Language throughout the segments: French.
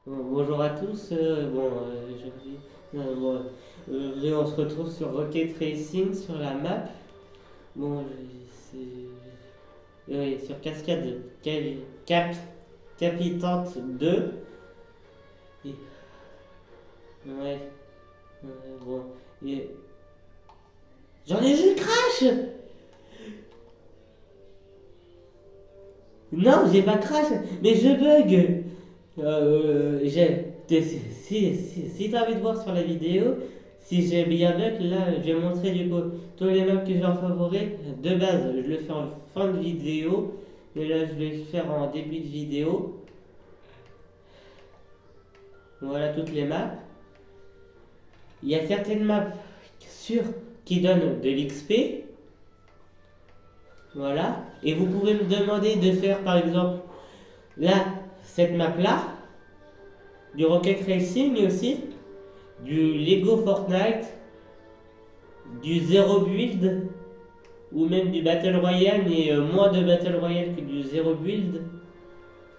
Bonjour à tous. Aujourd'hui, on se retrouve sur Rocket Racing sur la map. Bon, sur Cascade Cap, Capitante 2. Et- ouais, bon. Et, je crash! Non, j'ai pas crash, mais je bug. Si t'as envie de voir sur la vidéo, si j'ai bien bug, là, je vais montrer du coup tous les maps que j'ai en favori. De base, je le fais en fin de vidéo, mais là, je vais le faire en début de vidéo. Voilà toutes les maps. Il y a certaines maps sûres qui donnent de l'XP. Voilà. Et vous pouvez me demander de faire par exemple là, cette map là, du Rocket Racing, mais aussi du Lego Fortnite, du Zero Build, ou même du Battle Royale, mais moins de Battle Royale que du Zero Build.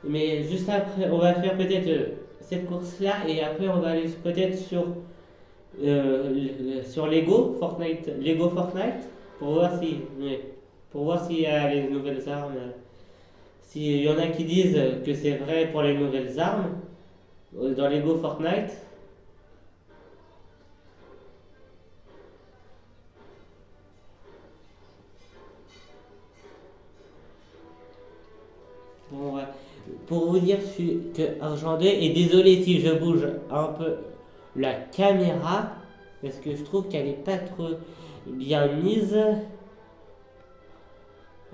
Mais juste après, on va faire peut-être cette course-là, et après on va aller peut-être sur Lego Fortnite, pour voir si, ouais, pour voir s'il y a les nouvelles armes. S'il y en a qui disent que c'est vrai pour les nouvelles armes, dans Lego Fortnite. Bon, ouais. Pour vous dire que Argent 2, et désolé si je bouge un peu la caméra, parce que je trouve qu'elle est pas trop bien mise.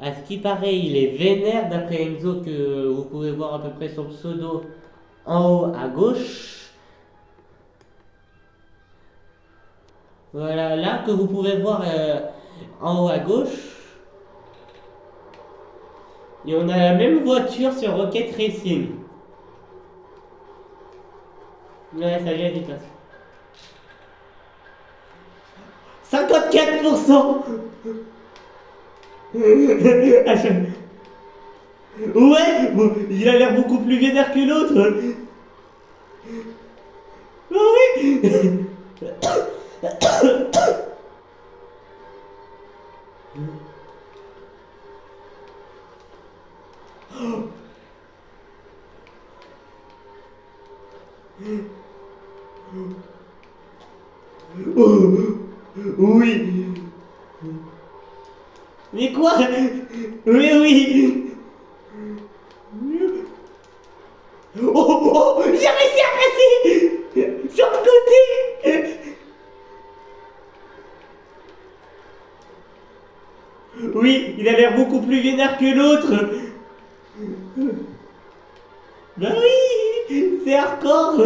À ce qui paraît, il est vénère d'après Enzo que vous pouvez voir à peu près son pseudo en haut à gauche. Voilà, là que vous pouvez voir en haut à gauche. Et on a la même voiture sur Rocket Racing. Ouais, ça vient vite. 54%. Ouais, bon, il a l'air beaucoup plus vénère que l'autre. Oh oui. Oh, oui. Mais quoi? Oui, oui. Oh, j'ai réussi à passer sur le côté. Oui, il a l'air beaucoup plus vénère que l'autre. Ben oui, c'est hardcore.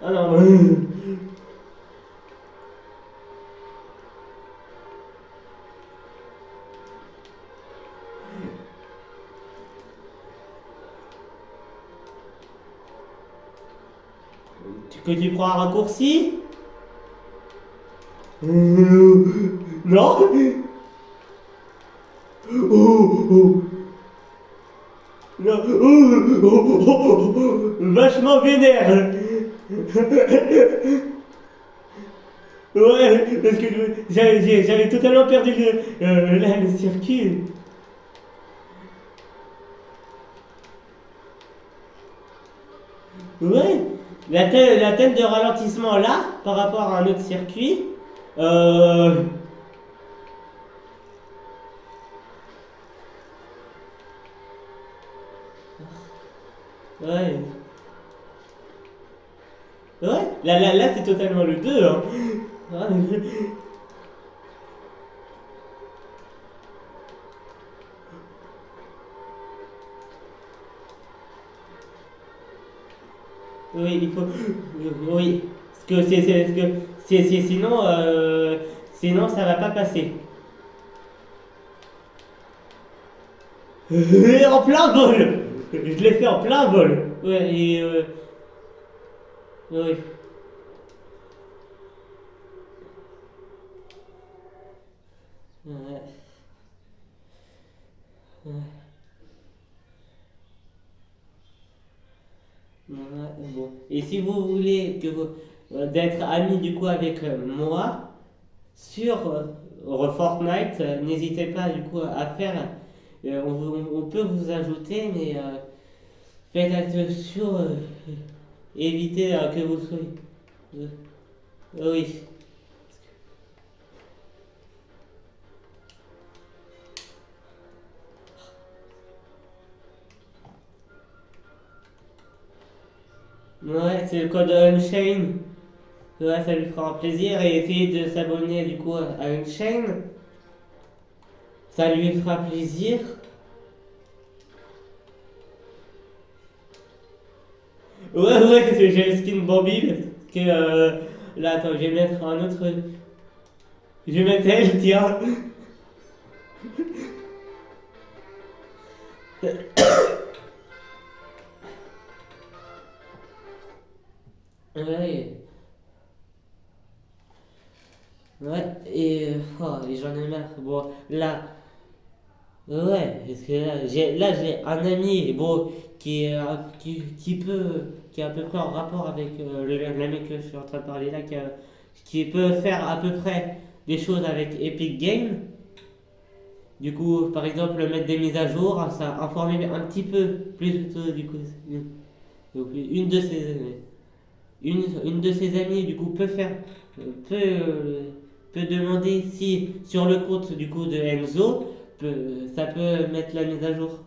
Ah non. Que tu prends un raccourci? Non. Oh. Non. Vachement vénère. Ouais, parce que j'avais totalement perdu le circuit. Ouais, la tête de ralentissement là, par rapport à un autre circuit, euh, ouais, ouais, là c'est totalement le 2 hein. Ah, oui, il faut, oui, parce que sinon, sinon ça va pas passer. En plein vol, je l'ai fait en plein vol. Ouais, et oui. Ouais. Ouais. Ouais, bon. Et si vous voulez d'être ami du coup avec moi sur Fortnite, n'hésitez pas du coup à faire. On peut vous ajouter, mais faites attention, évitez que vous soyez. euh, oui. Ouais, c'est le code Unchained. Ouais, ça lui fera plaisir et essayez de s'abonner du coup à Unchained. Ça lui fera plaisir. Ouais, j'ai le skin Bambi. Parce que là, attends, je vais mettre un autre. Je vais mettre elle, tiens. Ouais, ouais, et j'en ai marre. Bon, là, ouais, parce que là, j'ai un ami, bon, qui est à peu près en rapport avec l'ami que je suis en train de parler là, qui peut faire à peu près des choses avec Epic Games. Du coup, par exemple, mettre des mises à jour, ça informer un petit peu plus du coup. Donc, une de ses amies du coup peut demander si sur le compte du coup de Enzo ça peut mettre la mise à jour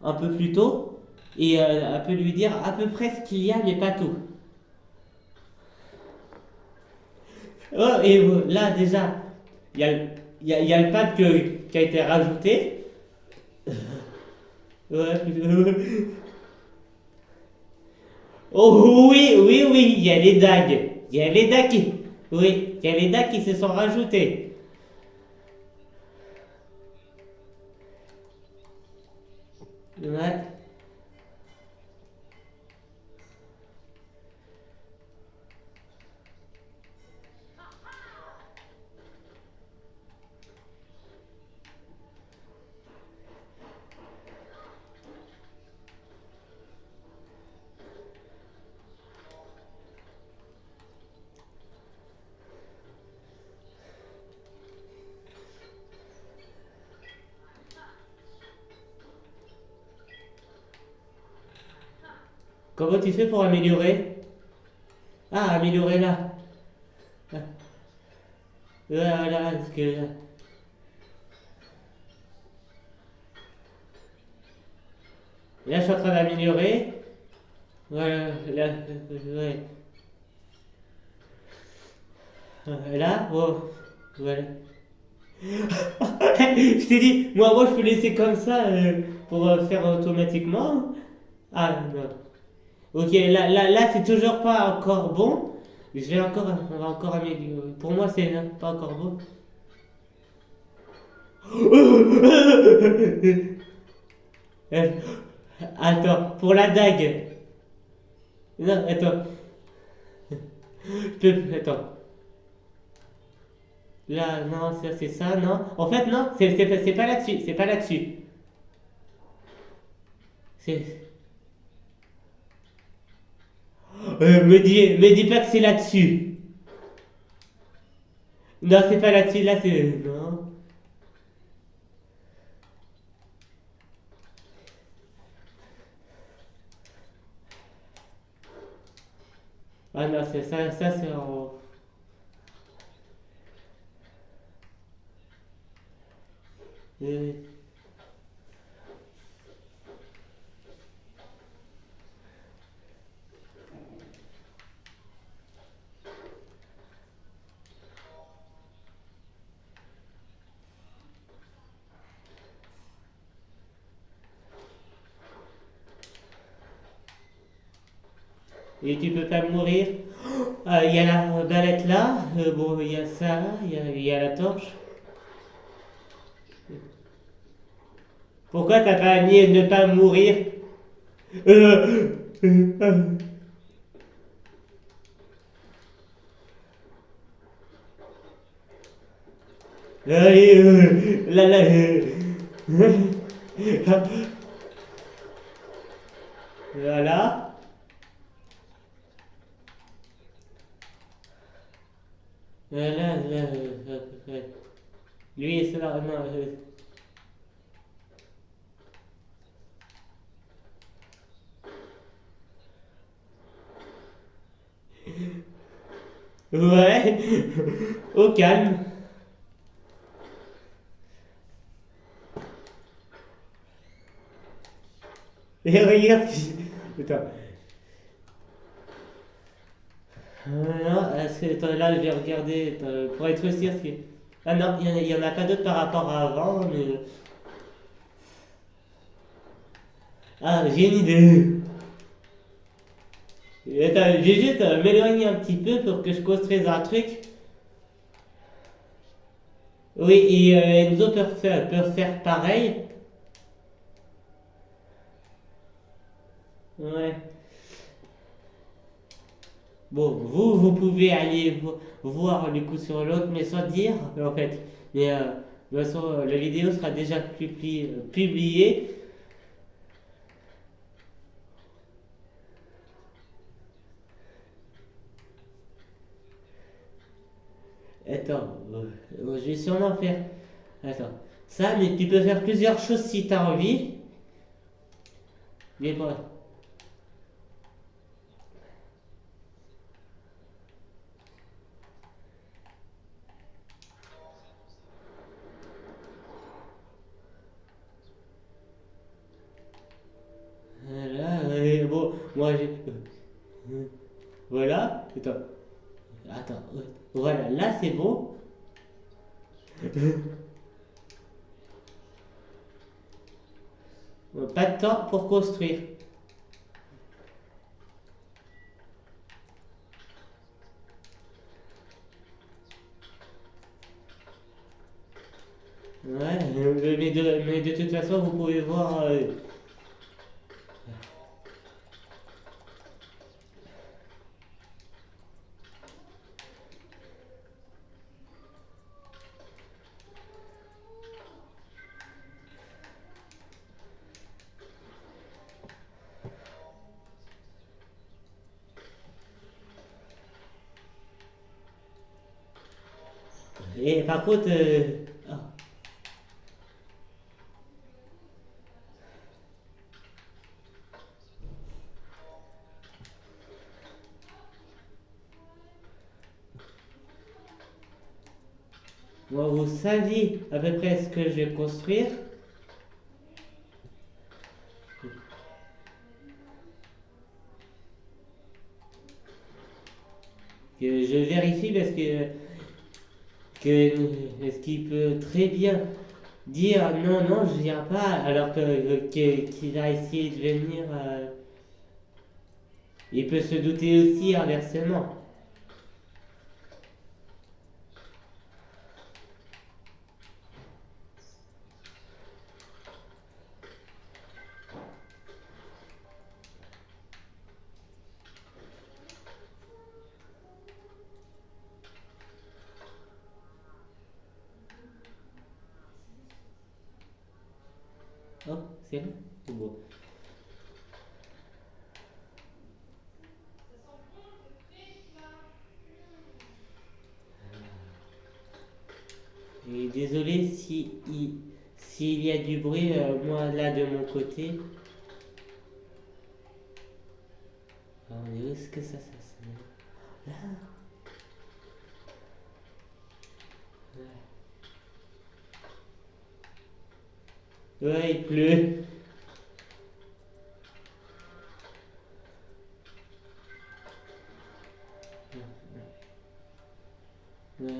un peu plus tôt et elle peut lui dire à peu près ce qu'il y a mais pas tout. Oh, et là déjà il y a, il y a le pad qui a été rajouté. Ouais. Oh oui, oui, oui, il y a les dagues. Il y a les dagues qui... Oui, il y a les dagues qui se sont rajoutées. Ouais. Comment tu fais pour améliorer? Ah, améliorer là. Ah, voilà, parce que... Là, je suis en train d'améliorer. Voilà, là, ouais. Là, oh, voilà. Je t'ai dit, moi, je peux laisser comme ça pour faire automatiquement. Ah, non. Ok, là, c'est toujours pas encore bon. On va encore améliorer. Pour moi, c'est pas encore bon. Euh, Attends, pour la dague. Non, attends. Attends. Là, non, c'est ça, non. En fait, non, c'est pas là-dessus. C'est pas là-dessus. C'est. Me dis pas que c'est là-dessus. Non, c'est pas là-dessus, là, c'est. Non. Ah non, c'est ça c'est en. euh, Et tu peux pas mourir. Il y a la balette là. Bon, il y a ça, il y a la torche. Pourquoi t'as pas mis ne pas mourir? Euh, Allez, là, là, voilà. Là, là, lui, c'est là, non. Ouais, au calme. Et regarde. Attends. Non, attends, là, je vais regarder pour être sûr que. Ah non, il y en a pas d'autres par rapport à avant, mais. Ah, j'ai une idée. Attends, je vais juste m'éloigner un petit peu pour que je construise un truc. Oui, et Enzo peut faire pareil. Ouais. Bon, vous pouvez aller voir le coup sur l'autre, mais sans dire, en fait. Mais de toute façon, la vidéo sera déjà publiée. Attends, je vais sûrement faire. Attends. Ça, mais tu peux faire plusieurs choses si tu as envie. Mais bon. Là, bon, moi j'ai. Voilà. Attends. Attends. Voilà, là c'est bon. Pas de temps pour construire. Ouais, mais de toute façon, vous pouvez voir. Et par contre, ah, moi, vous savez à peu près ce que je vais construire. Que je vérifie parce que est-ce qu'il peut très bien dire non, non, je viens pas, alors qu'il a essayé de venir. Il peut se douter aussi inversement. Oh, c'est vrai? Bon. Et désolé s'il y a du bruit, moi là de mon côté. Ah, mais où est-ce que ça se met? Là. Ouais, il pleut. Ouais.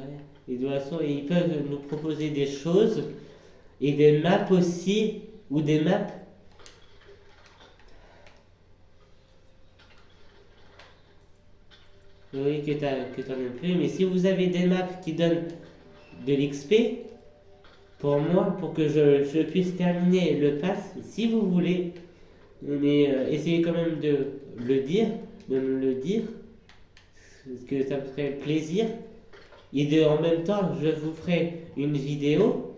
Et de toute façon, ils peuvent nous proposer des choses et des maps aussi, ou des maps. Oui, que t'en as plus, mais si vous avez des maps qui donnent de l'XP, pour moi, pour que je puisse terminer le pass, si vous voulez, mais essayez quand même de le dire, de me le dire, parce que ça me ferait plaisir. en même temps, je vous ferai une vidéo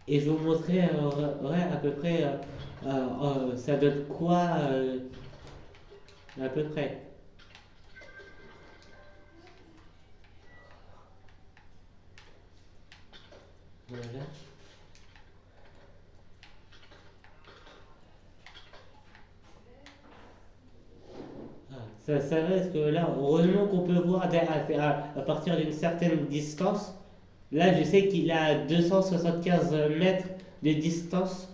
et je vous montrerai ouais, à peu près ça donne quoi à peu près. Voilà. Ah, ça reste que là, heureusement qu'on peut voir à partir d'une certaine distance. Là, je sais qu'il a 275 mètres de distance.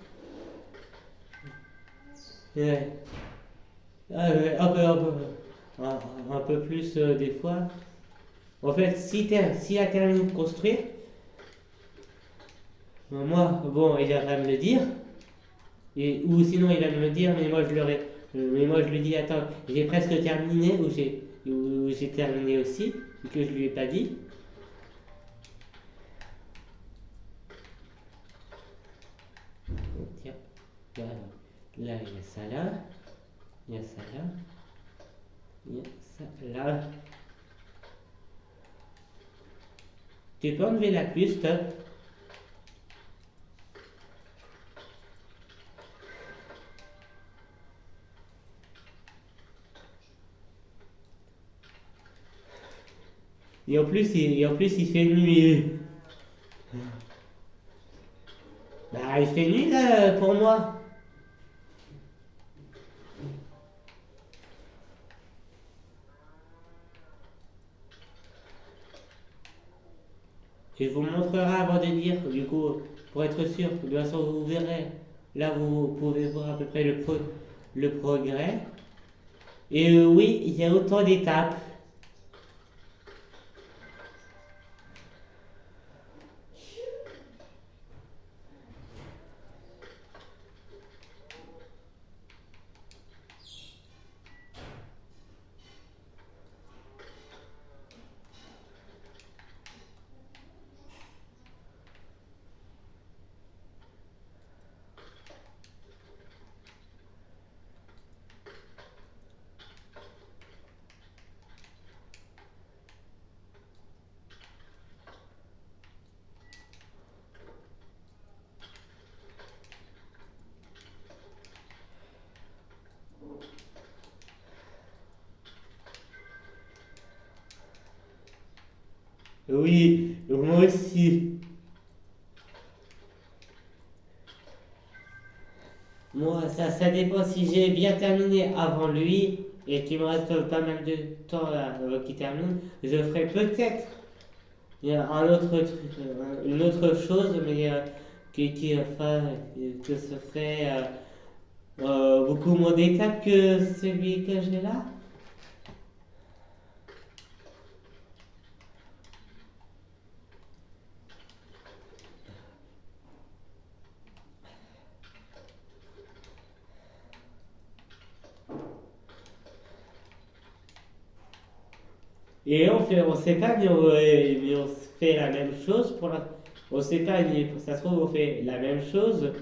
Ouais. Ah, ouais, un peu plus des fois. En fait, s'il a terminé de construire, moi, bon, il va me le dire. Ou sinon, il va me le dire, mais moi, je lui dis, attends, j'ai presque terminé, ou j'ai terminé aussi, et que je lui ai pas dit. Tiens, là, il y a ça là, il y a ça là, il y a ça là. Tu peux enlever la pluie, stop. Et en plus, il fait nuit. Bah, il fait nuit là pour moi. Je vous montrerai avant de dire, du coup, pour être sûr. De toute façon, vous verrez. Là, vous pouvez voir à peu près le progrès. Et oui, il y a autant d'étapes. Oui, moi aussi. Moi, ça dépend si j'ai bien terminé avant lui et qu'il me reste pas mal de temps qu'il termine. Je ferai peut-être un autre truc, une autre chose, mais enfin, que se fait beaucoup moins d'étapes que celui que j'ai là. Et on sait pas, mais on fait la même chose pour la. On sait pas, mais ça se trouve, on fait la même chose.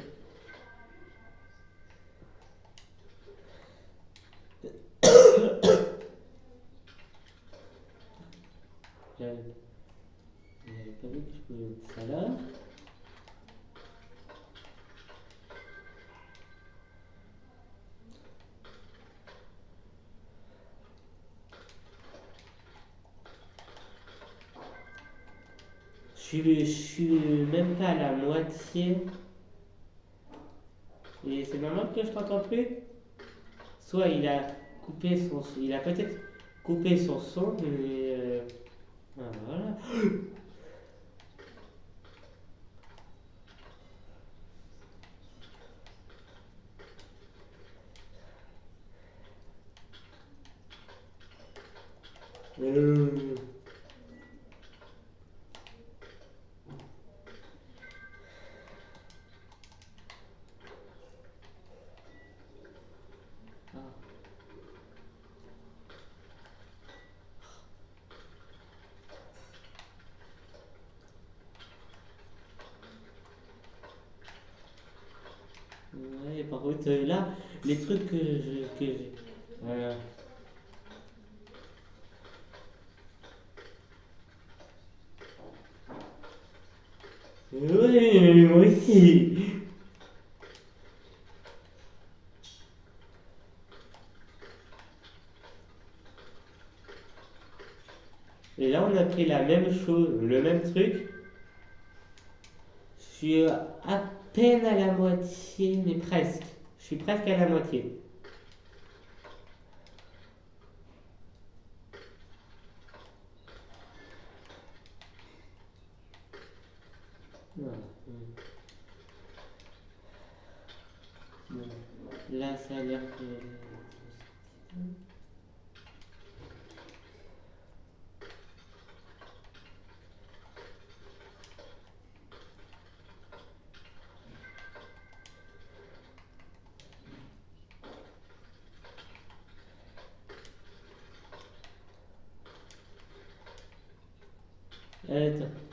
J'avais pas vu que je pouvais mettre ça là. Je suis même pas à la moitié. Et c'est normal que je t'entends plus. Soit il a peut-être coupé son son, mais voilà. Euh, ah, ouais, par contre, là, les trucs que j'ai. Euh, Oui, moi aussi. Et là, on a pris la même chose, le même truc. Je suis à peine à la moitié, mais presque. Je suis presque à la moitié. Voilà. Bon. Là, ça a l'air que...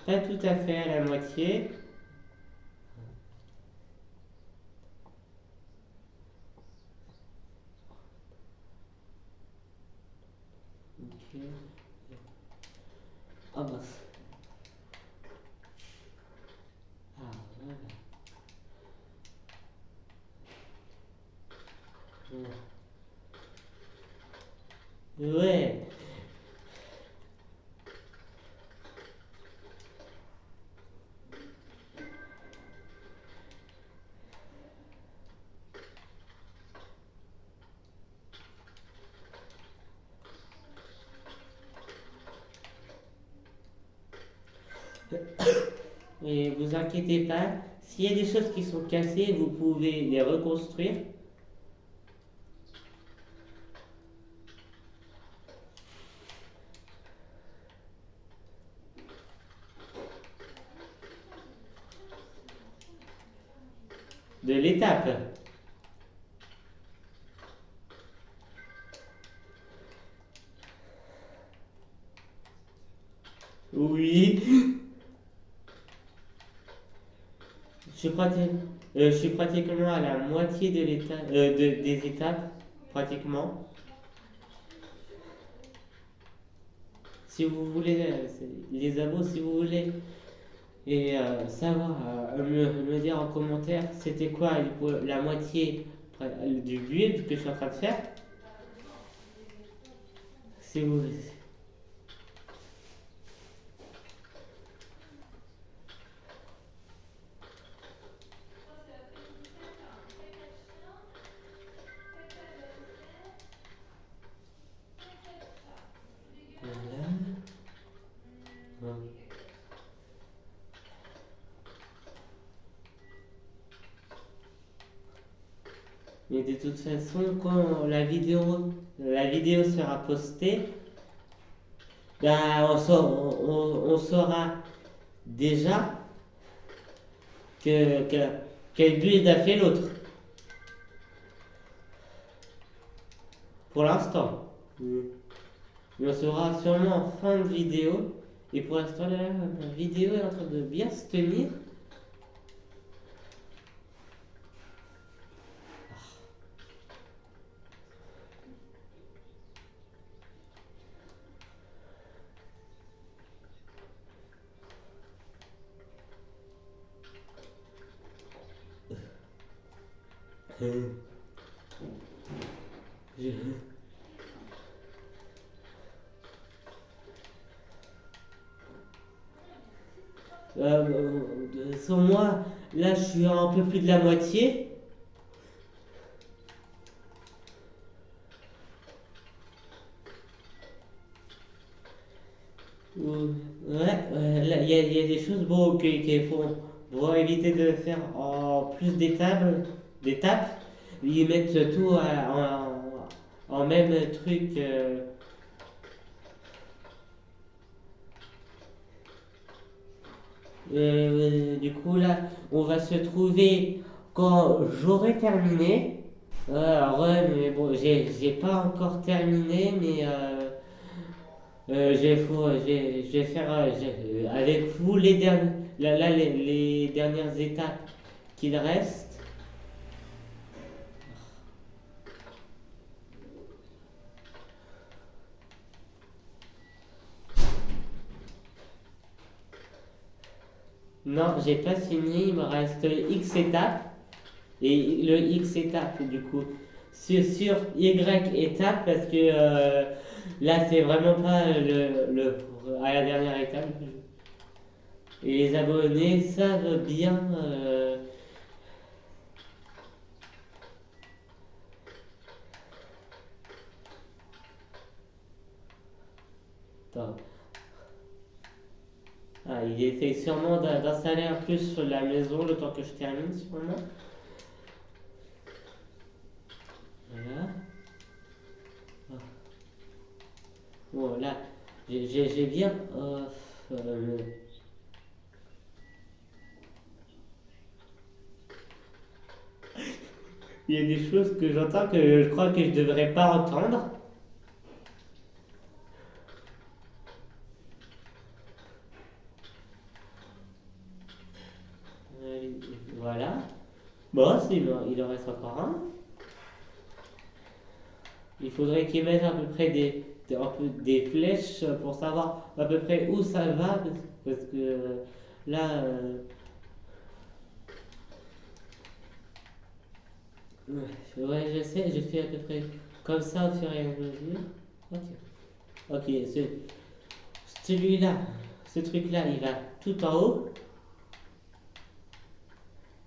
Pas tout à fait à la moitié. Ok. Ah bah. Ah, voilà. Ouais. Et vous inquiétez pas, s'il y a des choses qui sont cassées, vous pouvez les reconstruire. De l'étape. Oui. Je suis pratiquement à la moitié de l'étape, des étapes, pratiquement. Si vous voulez, les abos, si vous voulez, et savoir, me dire en commentaire c'était quoi la moitié du build que je suis en train de faire. Si vous... Voilà. Bon. Mais de toute façon, quand la vidéo sera postée, ben, on saura déjà que, que, quel build a fait l'autre, pour l'instant. Mm. Mais on saura sûrement en fin de vidéo. Et pour l'instant, la vidéo est en train de bien se tenir. Je- Sans moi, là, je suis à un peu plus de la moitié. Là, il y a des choses bon, qu'il faut éviter de faire en plus d'étapes. Ils mettent tout en même truc. Du coup, là, on va se trouver quand j'aurai terminé. Ouais, mais bon, j'ai pas encore terminé, mais je vais faire avec vous les dernières étapes qu'il reste. Non, j'ai pas fini, il me reste X étapes. Et le X étape, du coup, sur Y étape, parce que là, c'est vraiment pas à la dernière étape. Et les abonnés savent bien. Attends. Ah, il essaie sûrement d'installer un plus sur la maison le temps que je termine, sûrement. Voilà. Ah. Bon, là, j'ai bien. Euh, il y a des choses que j'entends que je crois que je devrais pas entendre. Euh, voilà. Bon, il en reste encore un. Il faudrait qu'ils mettent à peu près un peu des flèches pour savoir à peu près où ça va. Parce que là, ouais, je sais, je fais à peu près comme ça au fur et à mesure. Ok. Ok, celui-là, ce truc-là, il va tout en haut.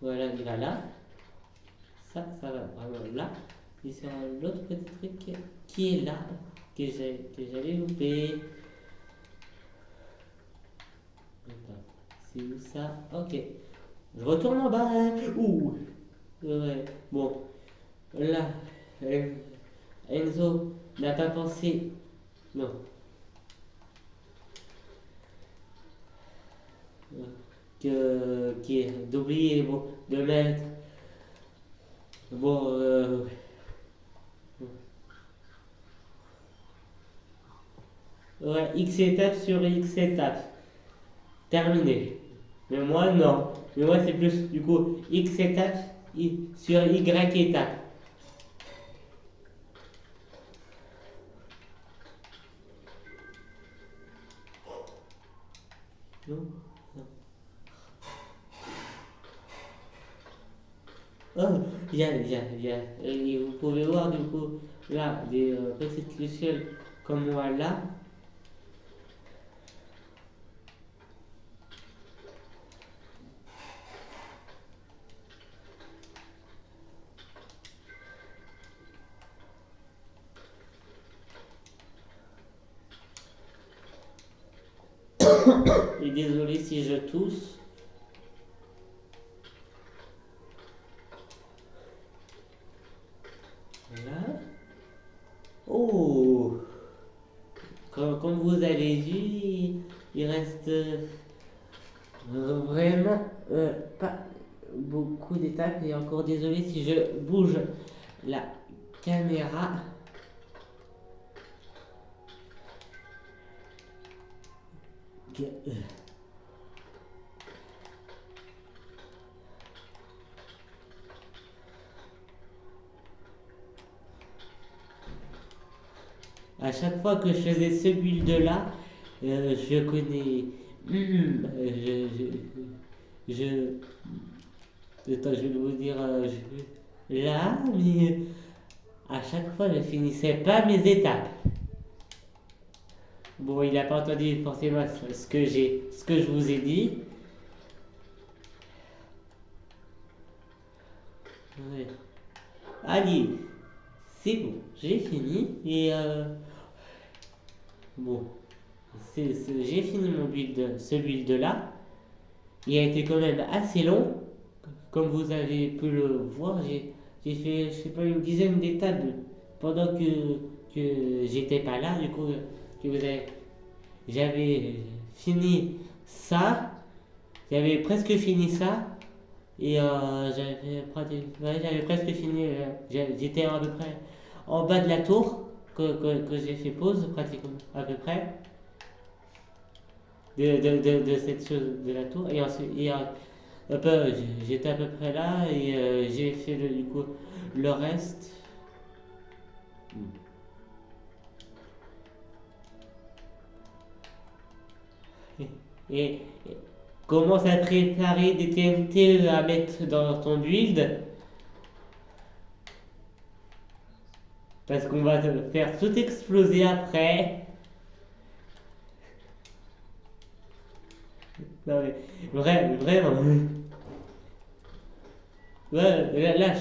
Voilà, il va là. Ça va vraiment là. Et sur l'autre petit truc qui est là, que j'avais loupé. Attends, c'est où ça? Ok. Je retourne en bas, hein. Ouh. Ouais. Bon, là, Enzo n'a pas pensé. Non. D'oublier bon, de mettre. Bon, ouais, X étapes sur X étapes. Terminé. Mais moi, non. Mais moi, c'est plus, du coup, X étapes sur Y étapes. Non? Non. Oh, et vous pouvez voir, du coup, là, des petites lucioles comme moi là. Et désolé si je tousse. Voilà. Oh! Comme vous avez vu, il reste vraiment pas beaucoup d'étapes. Et encore désolé si je bouge la caméra. À chaque fois que je faisais ce build-là, je connais. Je, attends, je vais vous dire. Là, mais à chaque fois, je finissais pas mes étapes. Bon, il n'a pas entendu forcément ce que je vous ai dit. Ouais. Allez, c'est bon, j'ai fini. Et bon, j'ai fini ce build-là. Il a été quand même assez long. Comme vous avez pu le voir, j'ai fait, je sais pas, une dizaine d'étapes pendant que j'étais pas là. Du coup, j'avais fini ça. J'avais presque fini ça. Et j'avais presque fini. J'étais à peu près en bas de la tour que j'ai fait pause, pratiquement, à peu près, de cette chose de la tour. Et ensuite, j'étais à peu près là et j'ai fait du coup le reste. Et, commence à préparer des TNT à mettre dans ton build. Parce qu'on va te faire tout exploser après. Non mais, vraiment. Ouais, là,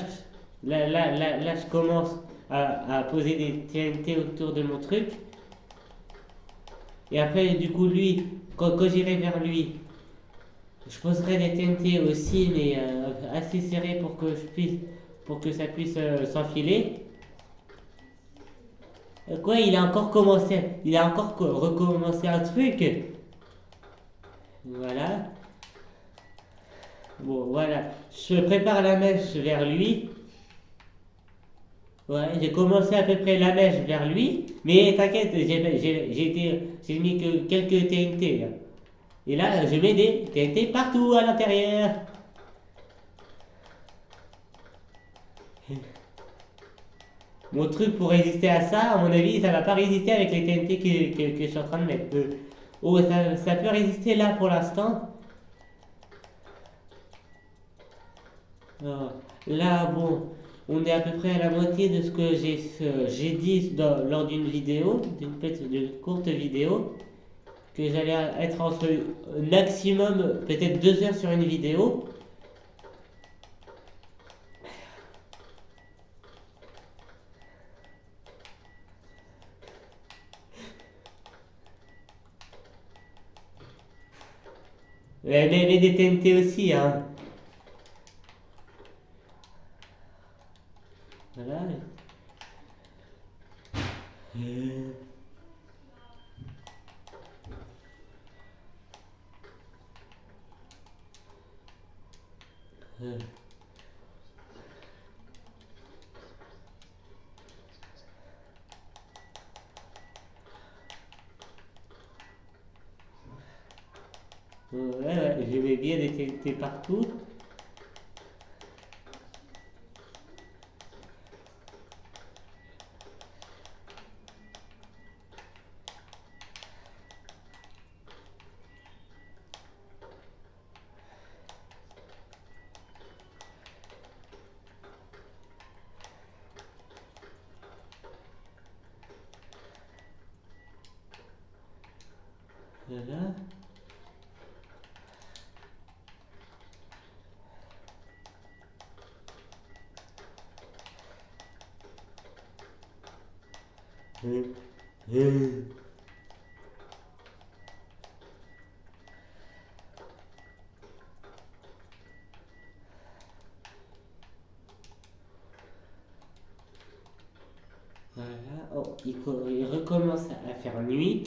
je commence à poser des TNT autour de mon truc. Et après, du coup, lui, quand j'irai vers lui, je poserai des TNT aussi, mais assez serrés pour que ça puisse s'enfiler. Quoi, il a encore recommencé un truc. Voilà. Bon, voilà. Je prépare la mèche vers lui. Ouais, j'ai commencé à peu près la mèche vers lui. Mais t'inquiète, j'ai mis que quelques TNT là. Et là, je mets des TNT partout à l'intérieur. Mon truc pour résister à ça, à mon avis, ça va pas résister avec les TNT que je suis en train de mettre. Oh, ça peut résister là pour l'instant. Là, bon, on est à peu près à la moitié de ce que j'ai dit lors d'une vidéo, d'une courte vidéo, que j'allais être entre maximum peut-être 2 heures sur une vidéo. Mais des TNT aussi, hein. Voilà. Ouais, je mets bien des TNT partout. Voilà. Voilà. Oh, il recommence à faire nuit.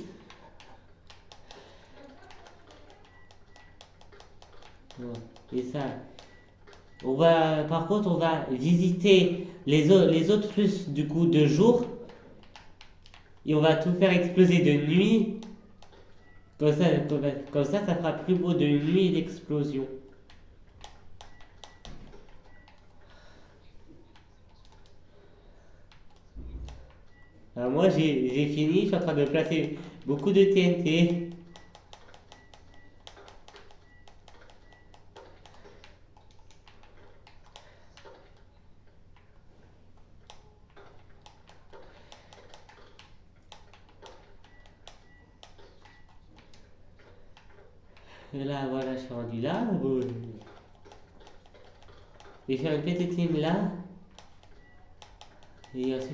Bon, et ça, par contre, on va visiter les autres plus du coup de jour. Et on va tout faire exploser de nuit. Comme ça fera plus beau de nuit l'explosion. Alors moi j'ai fini, je suis en train de placer beaucoup de TNT. Et là voilà, je suis rendu là. Je vais faire une petite ligne là. Et ensuite.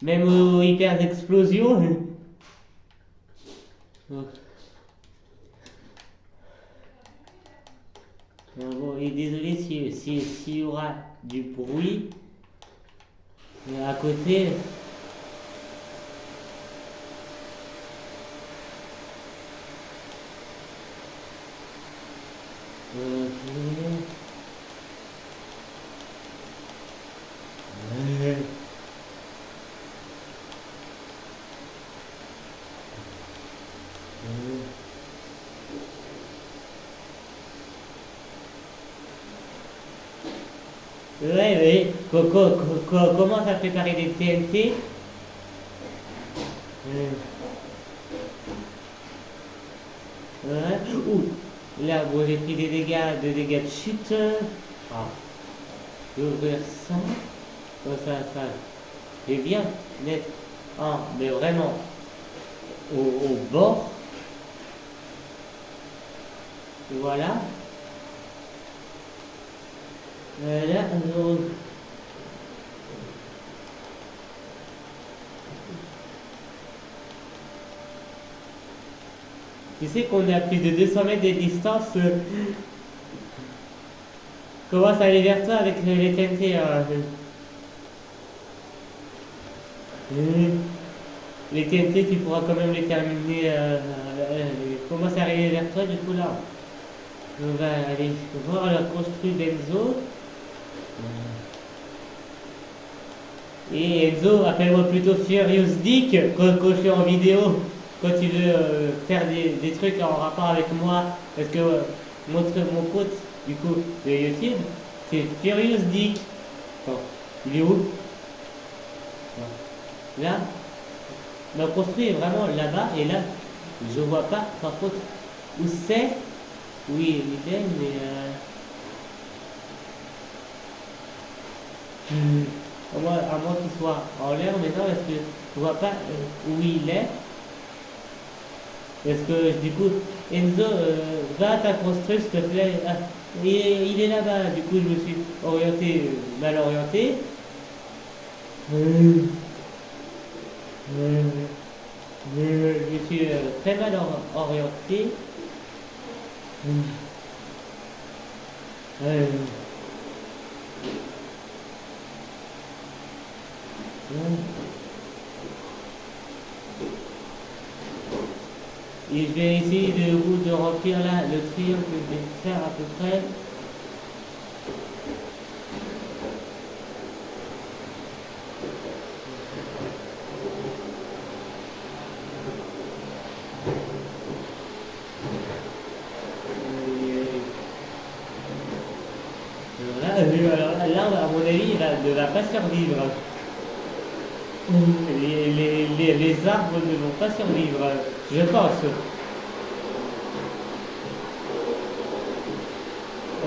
Même aux hyper explosions. Bon, et désolé s'il y aura du bruit à côté. Ouais, commence à préparer des TNT. Ouais. Ouh, là, bon, j'ai pris des dégâts de chute. Ah, je vais ouvrir ça. Comme ça. C'est bien, net. Ah, mais vraiment, au bord. Voilà. Là, tu sais qu'on est à plus de 200 mètres de distance. Commence à aller vers toi avec les TNT. Les TNT, tu pourras quand même les terminer. Commence à arriver vers toi, du coup là. On va aller voir la construit d'Enzo. Et Enzo, appelle-moi plutôt Furious Dick quand je suis en vidéo. Quand tu veux faire des trucs en rapport avec moi. Parce que mon pote, du coup, de YouTube, c'est Furious Dick. Attends, il est où? Là, on a construit vraiment là-bas et là, je vois pas par contre où c'est. Oui, il est, mais à moins qu'il soit en l'air maintenant, parce que je vois pas où il est. Parce que du coup, Enzo, va à ta construire, s'il te plaît. Ah, il est là-bas, du coup, je me suis orienté, mal orienté. Je suis très mal orienté. Euh, Et je vais essayer de remplir là le triangle que je vais faire à peu près. Là, à mon avis, il ne va pas survivre. Les arbres ne vont pas survivre, je pense.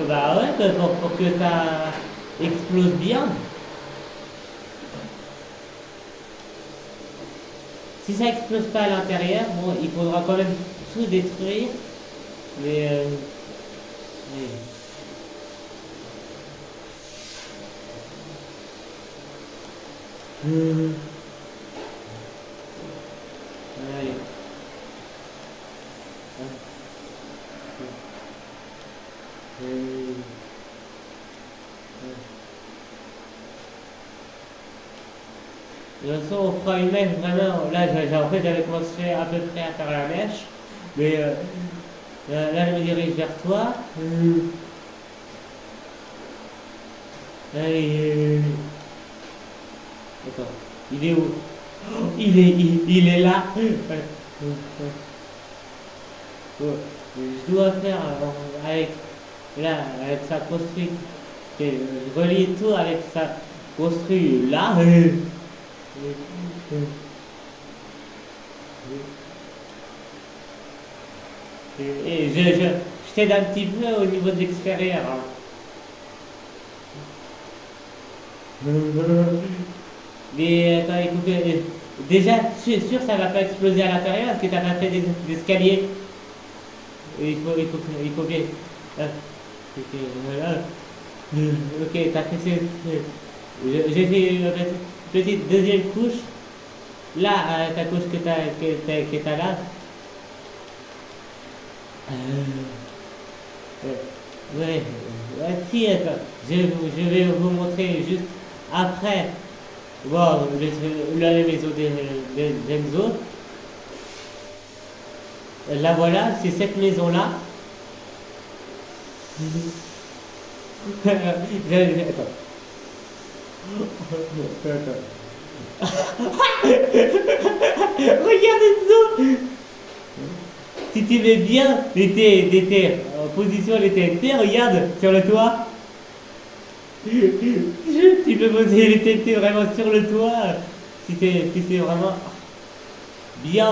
Bah ouais, pour que ça explose bien. Si ça explose pas à l'intérieur, bon, il faudra quand même tout détruire. Mais, mais- Allez. De toute façon, on fera une mèche vraiment. Là, en fait, j'avais commencé à peu près à faire la mèche. Mais là, je me dirige vers toi. Allez. Attends, il est où? Oh, il est là. Oh, je dois faire avec, là, avec sa construit. Je relie tout avec sa construit là. Et je t'aide un petit peu au niveau de l'extérieur. Mais attends, écoute, déjà, sûr, ça va pas exploser à l'intérieur parce que t'as pas fait des escaliers. Il faut bien. Ah, ok, voilà. Ok, t'as fait j'ai fait une petite deuxième couche. Là, ta couche que t'as là. Ouais, ouais, si, attends, je vais vous montrer juste après voir la maison d'Enzo. Là, voilà, c'est cette maison-là. Attends. Regarde Enzo! Si tu mets bien l'été en position l'été, regarde sur le toit. Tu peux poser l'été vraiment sur le toit. Si c'est vraiment bien.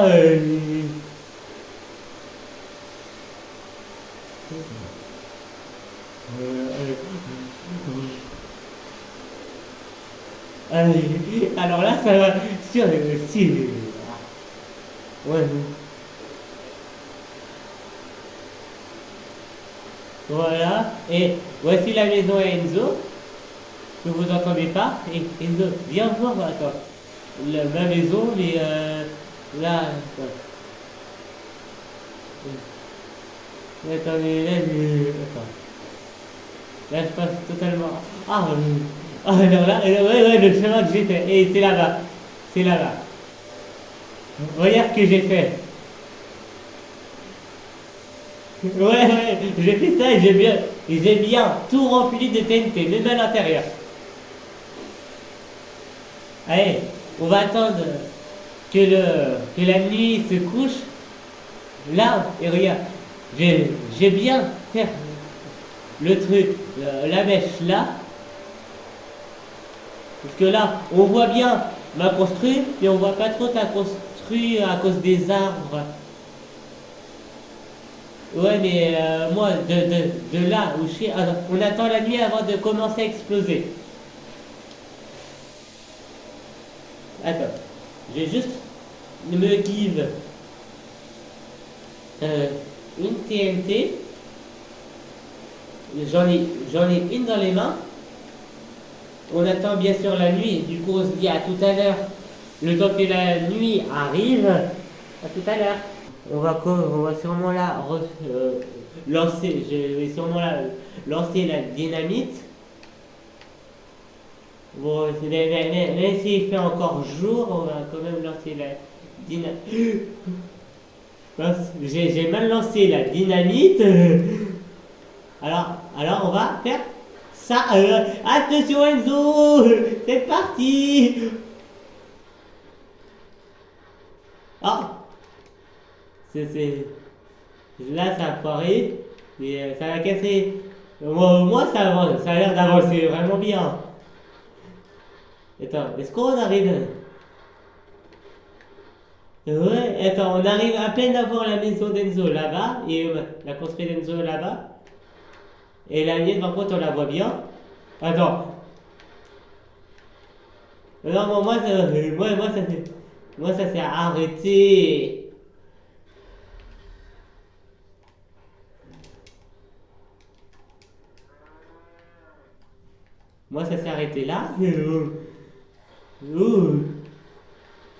Alors là, ça va sur si. Ouais. Voilà. Et voici la maison à Enzo, que vous n'entendez pas. Et Enzo, viens voir, attends. Ma maison, mais là. Attendez, là, attends. Là, je passe totalement. Alors là, ouais, le chemin que j'ai fait. Et c'est là-bas. C'est là-bas. Regarde ce que j'ai fait. Ouais, j'ai fait ça et j'ai bien tout rempli de TNT, même à l'intérieur. Allez, on va attendre que la nuit se couche. Là, et regarde, j'ai bien fait le truc, la mèche là. Parce que là, on voit bien ma construit, mais on voit pas trop ta construit à cause des arbres. Ouais, mais moi, de là où je suis, alors, on attend la nuit avant de commencer à exploser. Attends, je vais juste me give une TNT. J'en ai une dans les mains. On attend bien sûr la nuit. Du coup, on se dit à tout à l'heure. Le temps que la nuit arrive. À tout à l'heure. On va sûrement là lancer. Je vais sûrement là lancer la dynamite. Bon, même s'il fait encore jour, on va quand même lancer la dynamite. J'ai mal lancé la dynamite. Alors on va faire ça. Attention Enzo, c'est parti. Ah, là ça a foiré et ça va casser. Moi ça avance, ça a l'air d'avancer vraiment bien. Attends, est-ce qu'on arrive? Ouais, attends, on arrive à peine à voir la maison d'Enzo là-bas et la construit d'Enzo là-bas. Et la mienne, par contre, on la voit bien. Attends. Non, moi, ça s'est arrêté. Moi, ça s'est arrêté là. Ouh.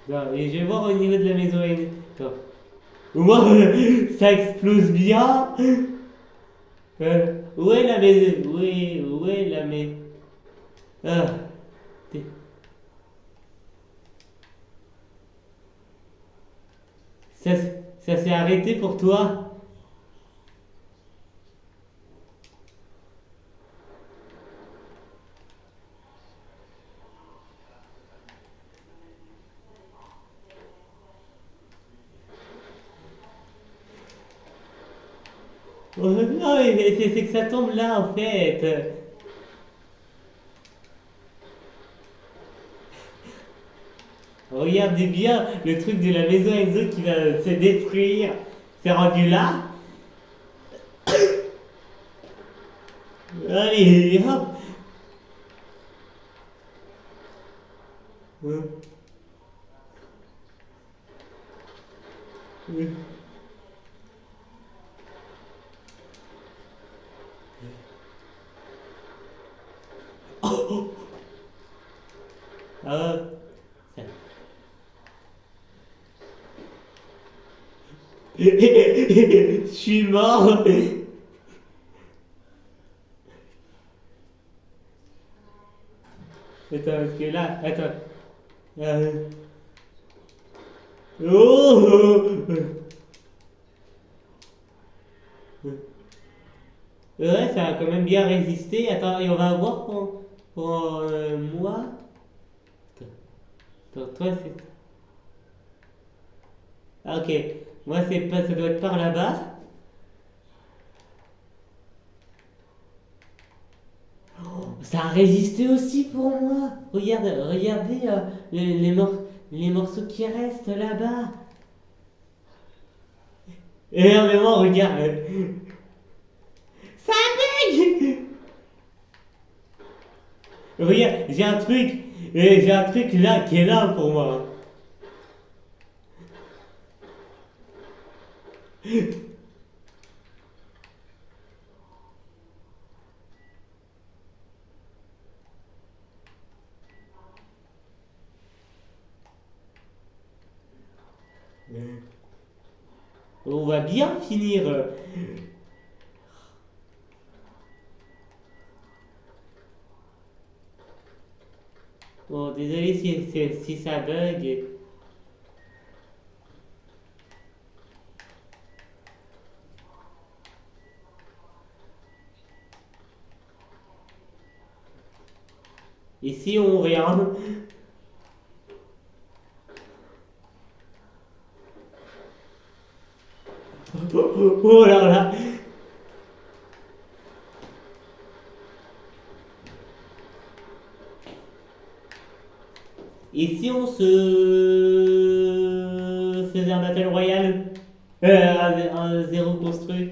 Non, et je vais voir au niveau de la maison. Attends. Moi, ça explose bien. Où est la maison? Où est la maison? Ah, ça, ça s'est arrêté pour toi? Non, mais c'est que ça tombe là en fait. Regardez bien le truc de la maison Enzo qui va se détruire. C'est rendu là. Allez, hop. Euh, euh. Oh, ah, je suis mort. Attends, parce que là, attends. Euh, Oh! Ouais, ça a quand même bien résisté. Attends, et on va voir pour moi. Attends, toi, c'est. Ah, ok. Moi, c'est pas, ça doit être par là-bas. Ça a résisté aussi pour moi. Regardez les morceaux qui restent là-bas. Et non, mais moi, regarde. Regarde, j'ai un truc là qui est là pour moi. On va bien finir. Bon, désolé si ça bug. Ici, on rien. Oh là là. Et si on se faisait un battle royal, un zéro construit.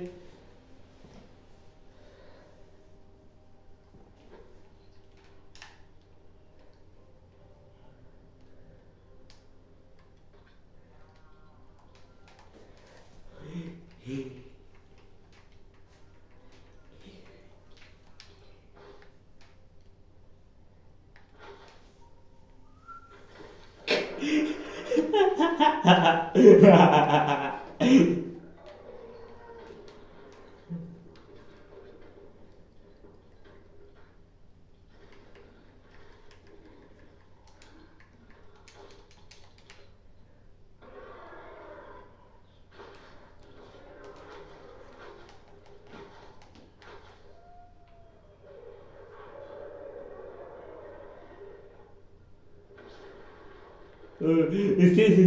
C'est-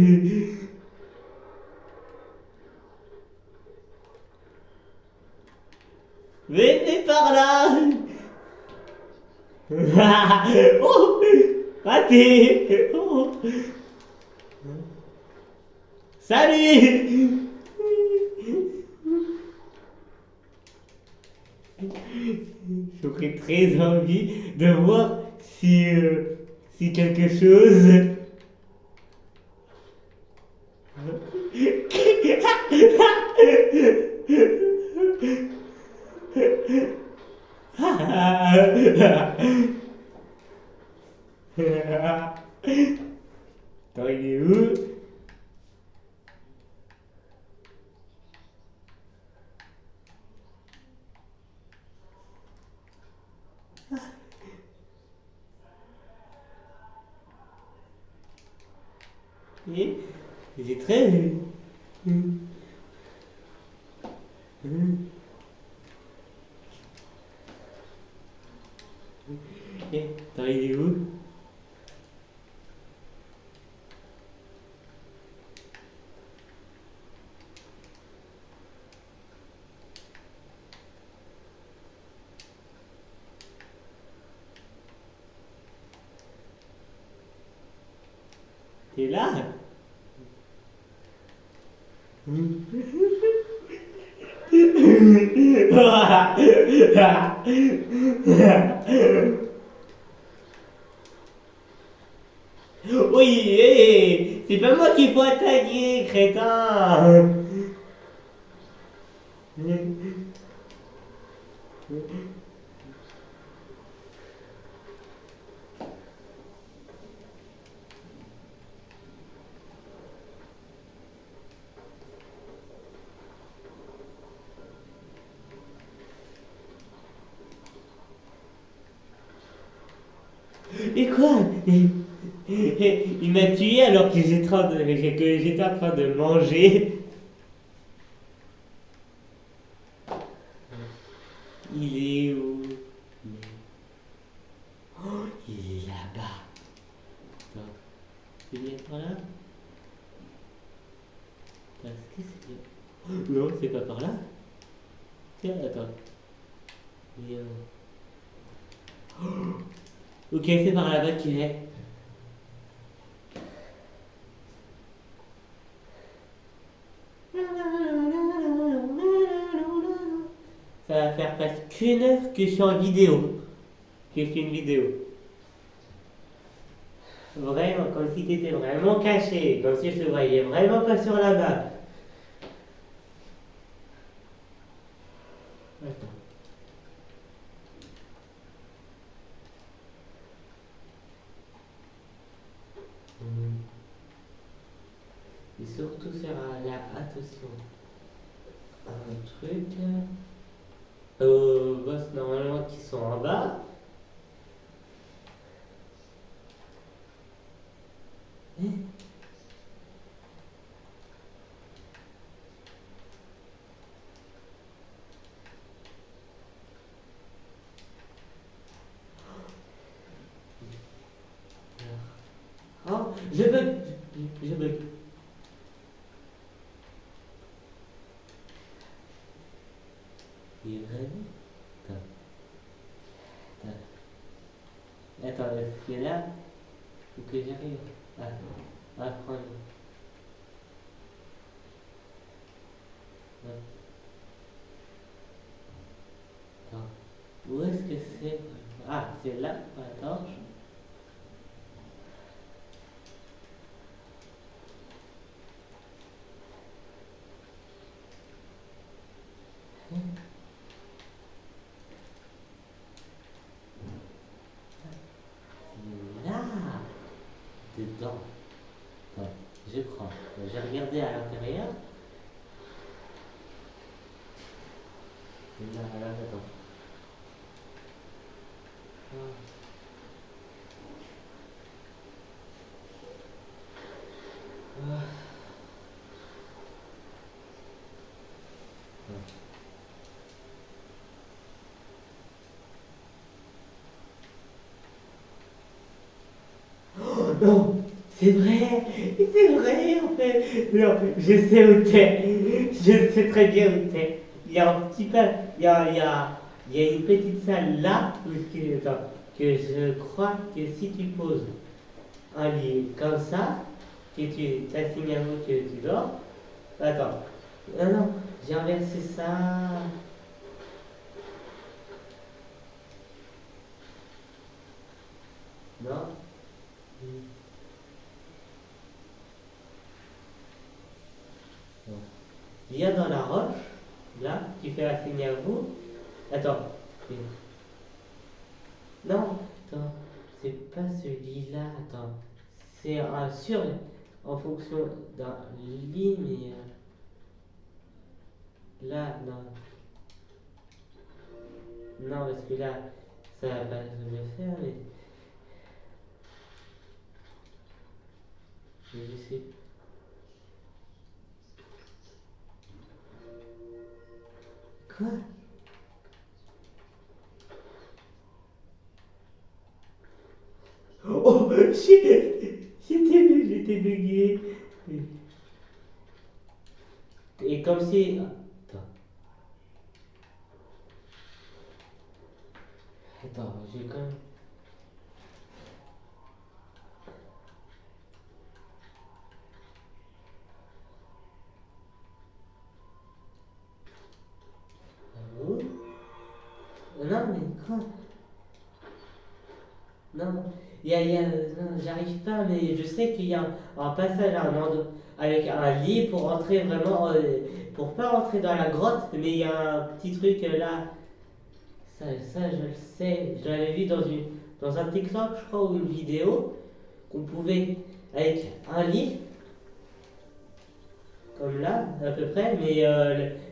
Venez par là. Oh, raté. Oh. Salut. J'aurais très envie de voir si quelque chose. Attends, il est où? Et j'ai très. Attends, il est où? T'es là? Oui, c'est pas moi qu'il faut attaquer, crétin. Et quoi? Il m'a tué alors que j'étais en train de manger. Il est où? Oh, il est là-bas. Attends, tu viens par là? Est-ce que c'est bien? Non, c'est pas par là. Tiens, attends. Et, ok, c'est par là-bas qu'il est. Ça va faire presque une heure que je suis en vidéo. Que je fais une vidéo. Vraiment, comme si tu étais vraiment caché, comme si je te voyais vraiment pas sur la map. Attends. Hmm. Et surtout faire attention à un truc. Boss normalement qui sont en bas. Eh, oh, je bug. Je bug. Il est vraiment. Attends, attends, est-ce que là, faut que j'arrive à prendre. Attends, où est-ce que c'est? Ah, c'est là, la torche. Là, dedans. Attends, je crois. J'ai regardé à l'intérieur. Là, là, dedans. Ah, ah, oh non, c'est vrai en fait. Non, je sais où t'es, je sais très bien où t'es. Il y a un petit peu, il y a une petite salle là, attends, que je crois que si tu poses un lit comme ça, que tu t'assignes à vous que tu dors, attends, non, non, j'ai inversé ça, non, non. Il y a dans la roche, là, tu fais assigner à vous, attends, non, attends, c'est pas celui-là, attends. C'est sur, en fonction d'un lit, mais là, non. Non, parce que là, ça va pas le faire, mais je sais. Quoi? Oh, j'étais bugué. Et comme si. Attends, attends, j'ai quand même. Oh. Non, mais quoi? Non, non, j'arrive pas, mais je sais qu'il y a un passage à un endroit avec un lit pour entrer vraiment, pour pas rentrer dans la grotte, mais il y a un petit truc là, ça je le sais, je l'avais vu dans un TikTok, je crois, ou une vidéo, qu'on pouvait, avec un lit, comme là, à peu près, mais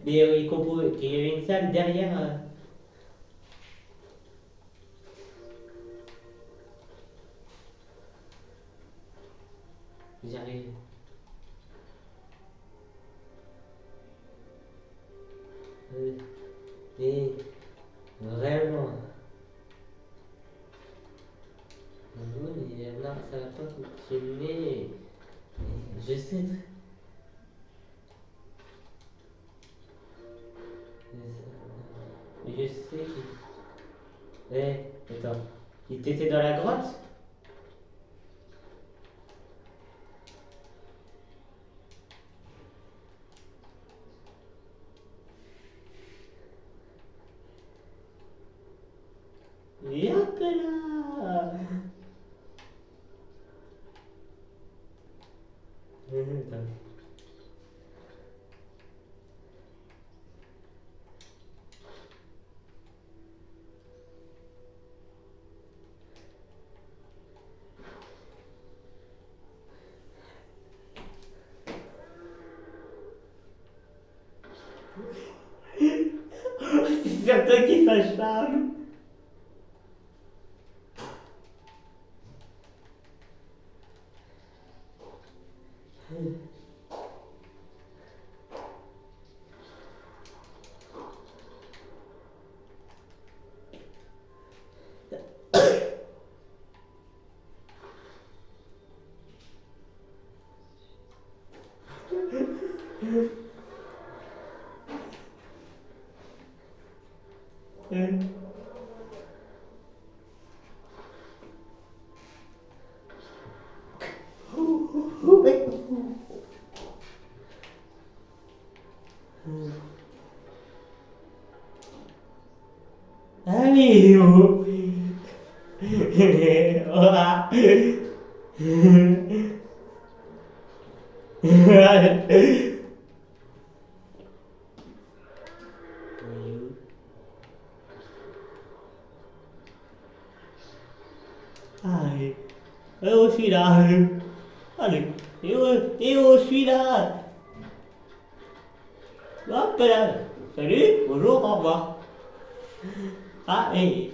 qu'il y avait une salle derrière, j'arrive, euh, mais vraiment. Oui, mais non, ça va pas fonctionner. Je sais, je sais que. Attends. Il t'était dans la grotte? Yop là! C'est certain qu'il s'acharne. Allez, oh. Ah. Allez. Oh, je suis là. Allez. Et oh, je suis là. Hop là. Salut, bonjour, au revoir. Ah, et...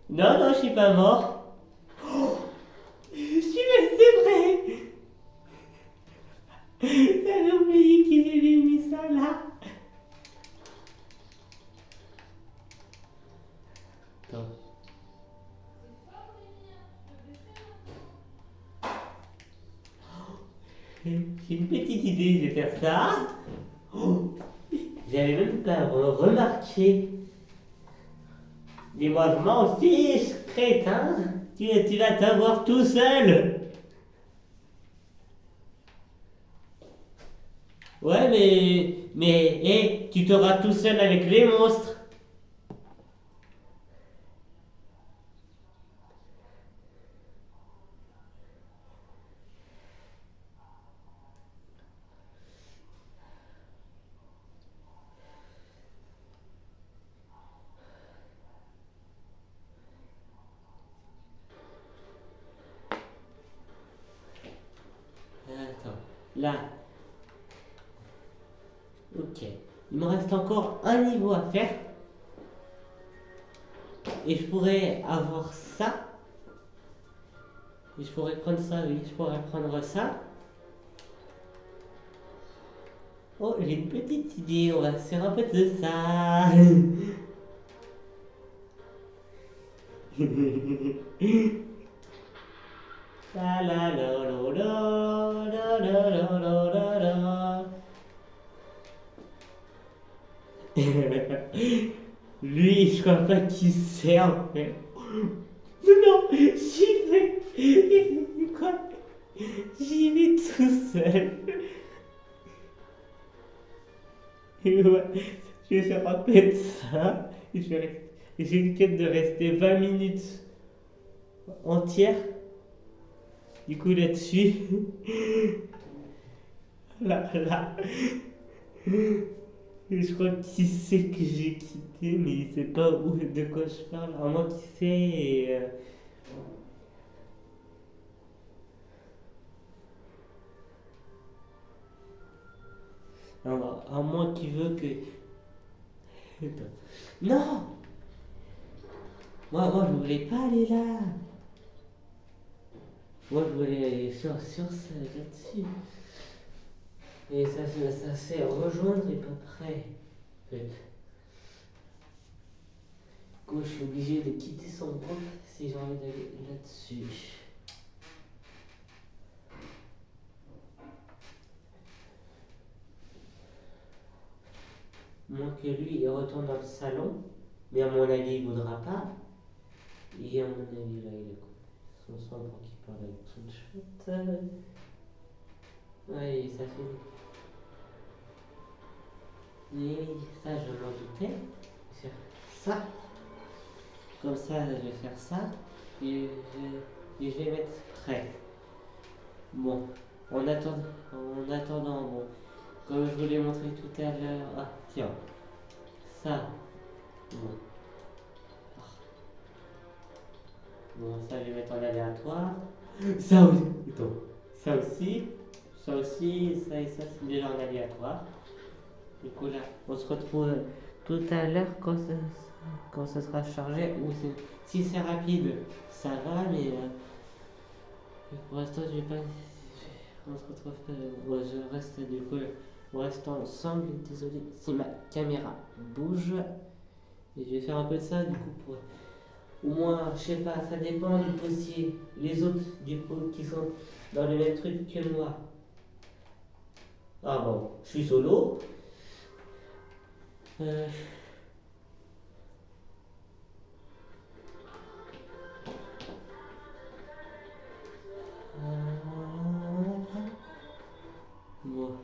Non, non, je suis pas mort. Oh, c'est vrai. J'avais oublié qu'ils avaient mis ça là. Attends. J'ai une petite idée, je vais faire ça. Oh, j'avais même pas remarqué. Dis-moi, je m'en fiche, crétin. Tu vas t'avoir tout seul. Ouais, hé, tu t'auras tout seul avec les monstres. Attends, là. Ok. Il me reste encore un niveau à faire. Et je pourrais avoir ça. Et je pourrais prendre ça, oui. Je pourrais prendre ça. Oh, j'ai une petite idée. On va se faire un peu de ça. La la la la la la la la la la. Lui, je crois pas qu'il sait en fait. Non, j'y vais. Quoi? J'y vais tout seul. Ouais, je vais faire un peu de ça. J'ai une quête de rester 20 minutes entières. Du coup, là-dessus. Là, là. Je crois qu'il sait que j'ai quitté, mais il sait pas où, de quoi je parle. À moi qui sait. À moi qui veut que. Non! Moi, je voulais pas aller là. Moi, je voulais aller sur ça, là-dessus. Et ça c'est rejoindre et pas prêt. En fait. Du coup, je suis obligé de quitter son groupe si j'ai envie d'aller là-dessus. Moins que lui, il retourne dans le salon. Mais à mon avis, il voudra pas. Et à mon avis, là, il est son sang pour qu'il parle avec son chat. Ouais, ça fait. Oui, ça, je m'en doutais. Je vais faire ça. Comme ça, je vais faire ça. Et je vais mettre prêt. Bon, en attendant, bon, comme je vous l'ai montré tout à l'heure. Ah, tiens. Ça. Bon. Bon, ça, je vais mettre en aléatoire. Ça aussi. Attends. Ça aussi. Ça aussi. Ça et ça, c'est déjà en aléatoire. Du coup, là, on se retrouve tout à l'heure quand ça sera chargé. Ou si c'est rapide, ça va, mais pour l'instant, je vais pas. On se retrouve. Ouais, je reste du coup. On reste ensemble. Désolé si ma caméra bouge. Et je vais faire un peu de ça du coup pour. Au moins, je sais pas, ça dépend du coup si les autres du coup qui sont dans le même truc que moi. Ah bon, je suis solo. Euh, bon.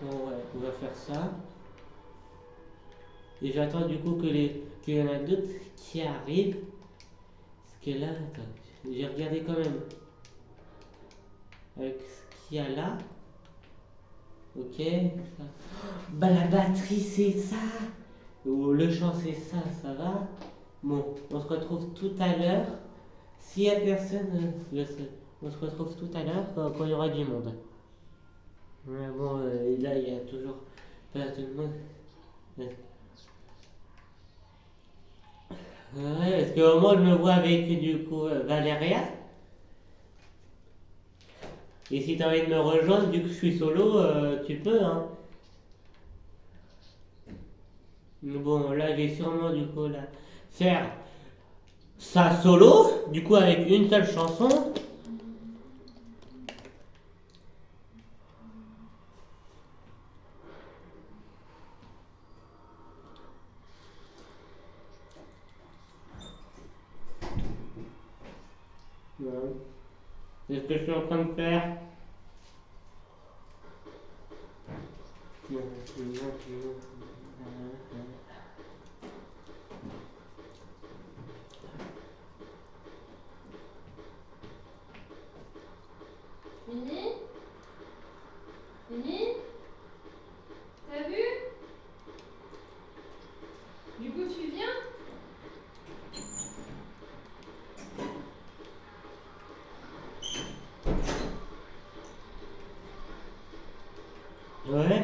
Bon, ouais, on va faire ça. Et j'attends du coup qu'il y en a d'autres qui arrivent. Parce que là, attends, j'ai regardé quand même avec ce qu'il y a là. Ok. Ça. Bah la batterie c'est ça. Ou le chant c'est ça, ça va. Bon, on se retrouve tout à l'heure. S'il n'y a personne, on se retrouve tout à l'heure quand il y aura du monde. Mais bon, là il y a toujours pas tout le monde. Ouais, parce qu'au moins je me vois avec du coup Valéria. Et si t'as envie de me rejoindre, vu que je suis solo, tu peux, hein. Mais bon, là, je vais sûrement, du coup, là, faire ça solo, du coup, avec une seule chanson. Ouais. C'est ce que je suis en train de faire. Fini? Fini? T'as vu? Du coup, tu viens? Ouais.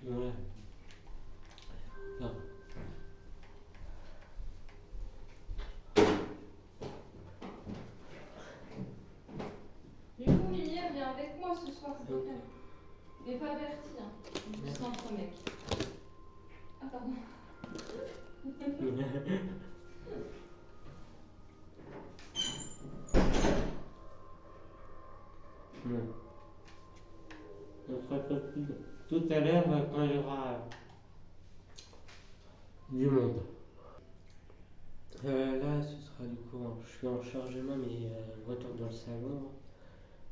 Ouais. Non. Du coup, Mini, viens avec moi ce soir, s'il te plaît. Mais pas averti, hein. Juste entre mecs. Ah, pardon. Non. On se retrouve tout à l'heure quand il y aura du monde. Là, ce sera du coup, je suis en chargement, mais je retourne dans le salon.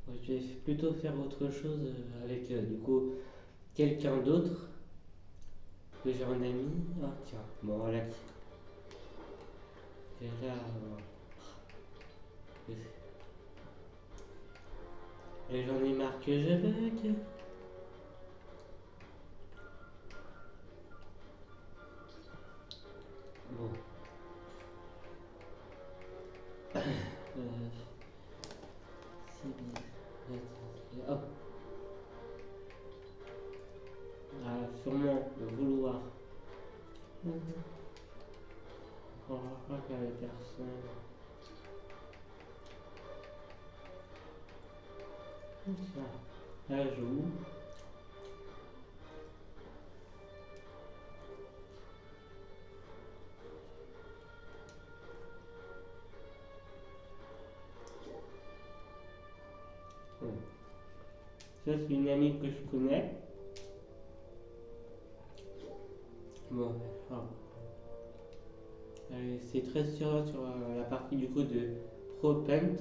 Ouais, je vais plutôt faire autre chose avec du coup quelqu'un d'autre que j'ai en ami. Ah tiens, bon voilà. Et là, et j'en ai marre que je bug. Bon. C'est bien. Hop. Ah, sûrement le vouloir. On va voir qu'il y a personne. Ça. Là, j'ouvre. Bon. Ça, c'est une amie que je connais. Bon, ah. C'est très sûr sur la partie du coup de ProPaint.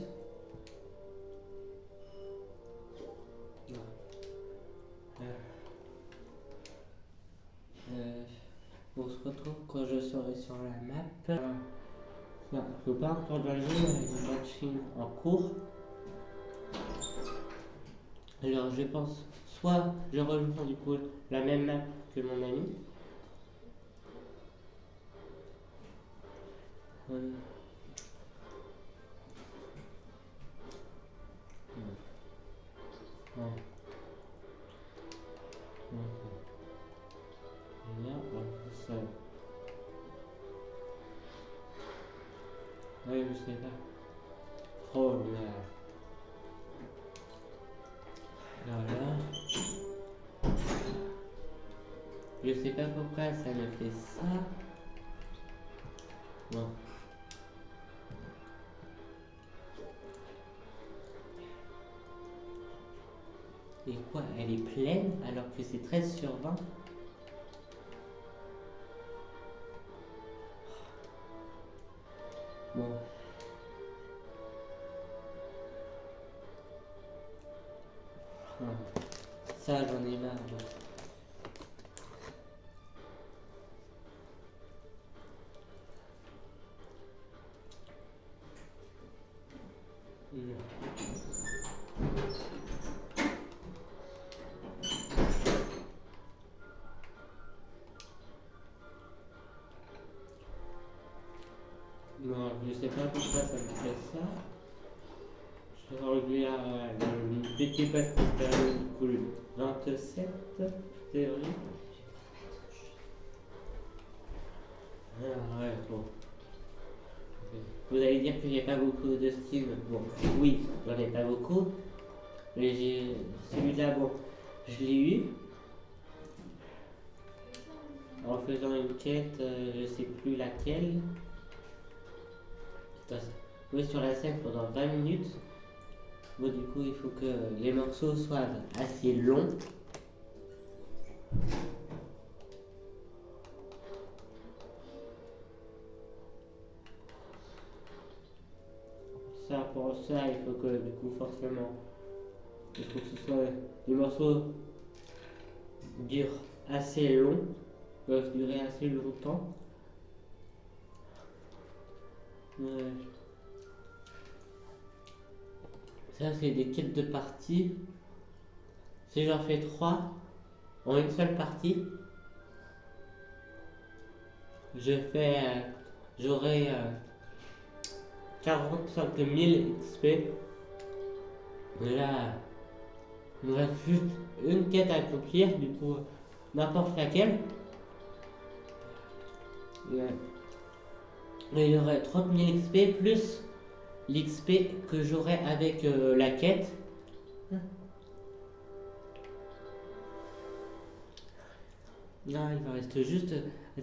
On se retrouve quand je serai sur la map. Non, je ne peux pas encore engager une machine en cours. Alors je pense soit je rejoins du coup la même map que mon ami. Ouais. Et là, ça. Ouais, je sais pas. Oh là. Voilà. Je sais pas pourquoi ça me fait ça. Bon. Et quoi, elle est pleine alors que c'est 13/20? Bon. Ça, j'en ai marre. Non, je sais pas pourquoi ça me fait ça. Je regarde le petit papier cool 27 théorie. Ah ouais, bon. Vous allez dire que j'ai pas beaucoup de style. Bon, oui, j'en ai pas beaucoup. Mais j'ai celui-là, bon, je l'ai eu en faisant une quête, je sais plus laquelle. Oui, sur la scène pendant 20 minutes. Bon, du coup, il faut que les morceaux soient assez longs. Ça, pour ça, il faut que, du coup, forcément, il faut que ce soit les morceaux durent assez long, peuvent durer assez longtemps. Ça, c'est des quêtes de partie. Si j'en fais 3 en une seule partie, j'aurai 45 000 XP. Là, il me reste juste une quête à accomplir, du coup, n'importe laquelle. Et il y aurait 30 000 XP plus l'XP que j'aurai avec la quête. Là, il me reste juste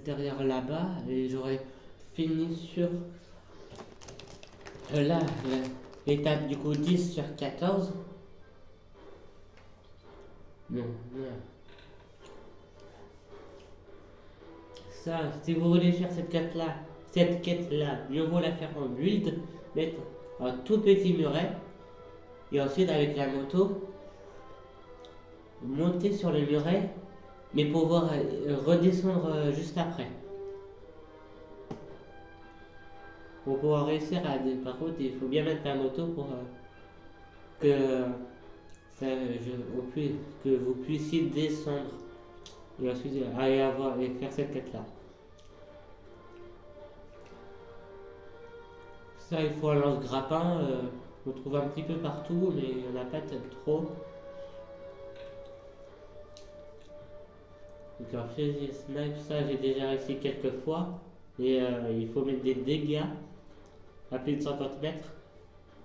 derrière là-bas et j'aurai fini sur là, l'étape du coup 10 sur 14. Non, non. Ça, si vous voulez faire cette quête-là, mieux vaut la faire en build, mettre un tout petit muret, et ensuite avec la moto, monter sur le muret, mais pouvoir redescendre juste après. Pour pouvoir réussir à... Par contre, il faut bien mettre la moto pour que, que vous puissiez descendre et ensuite aller et faire cette quête-là. Ça, il faut un lance-grappin. On trouve un petit peu partout, mais il n'y en a pas trop. Donc un fusil snipe, ça j'ai déjà réussi quelques fois. Et il faut mettre des dégâts à plus de 50 mètres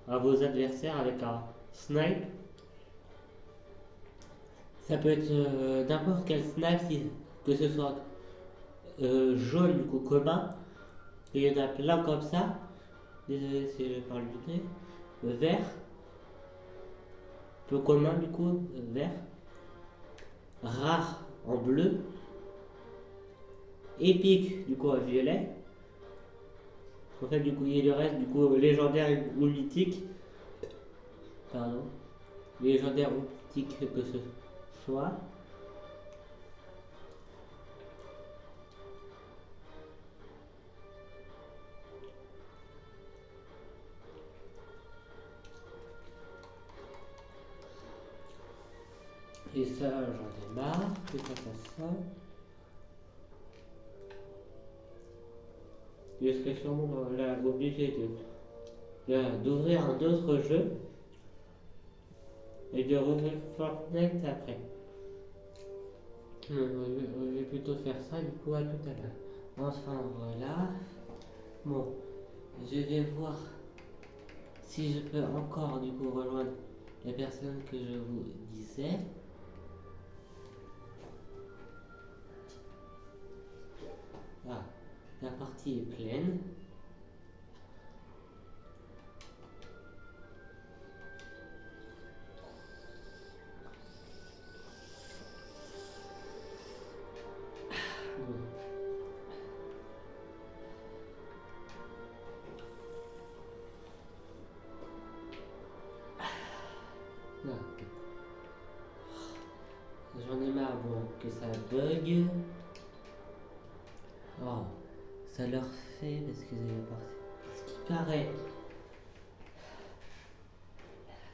à vos adversaires avec un snipe. Ça peut être n'importe quel snipe, que ce soit jaune du coup commun. Il y en a plein comme ça. Désolé si je parle du nez. Vert. Peu commun du coup, vert. Rare en bleu. Épique du coup en violet. En fait du coup il y a le reste du coup légendaire ou mythique. Pardon. Légendaire ou mythique que ce soit. Et ça, j'en ai marre, que ça fasse ça. Je serais sûrement là obligé d'ouvrir un autre jeu et de rouvrir Fortnite après. Je vais plutôt faire ça du coup à tout à l'heure. Enfin voilà. Bon, je vais voir si je peux encore du coup rejoindre les personnes que je vous disais. Ah, la partie est pleine. J'en ai marre que ça bug. Oh, ça leur fait parce que j'ai parti. Ce qui paraît.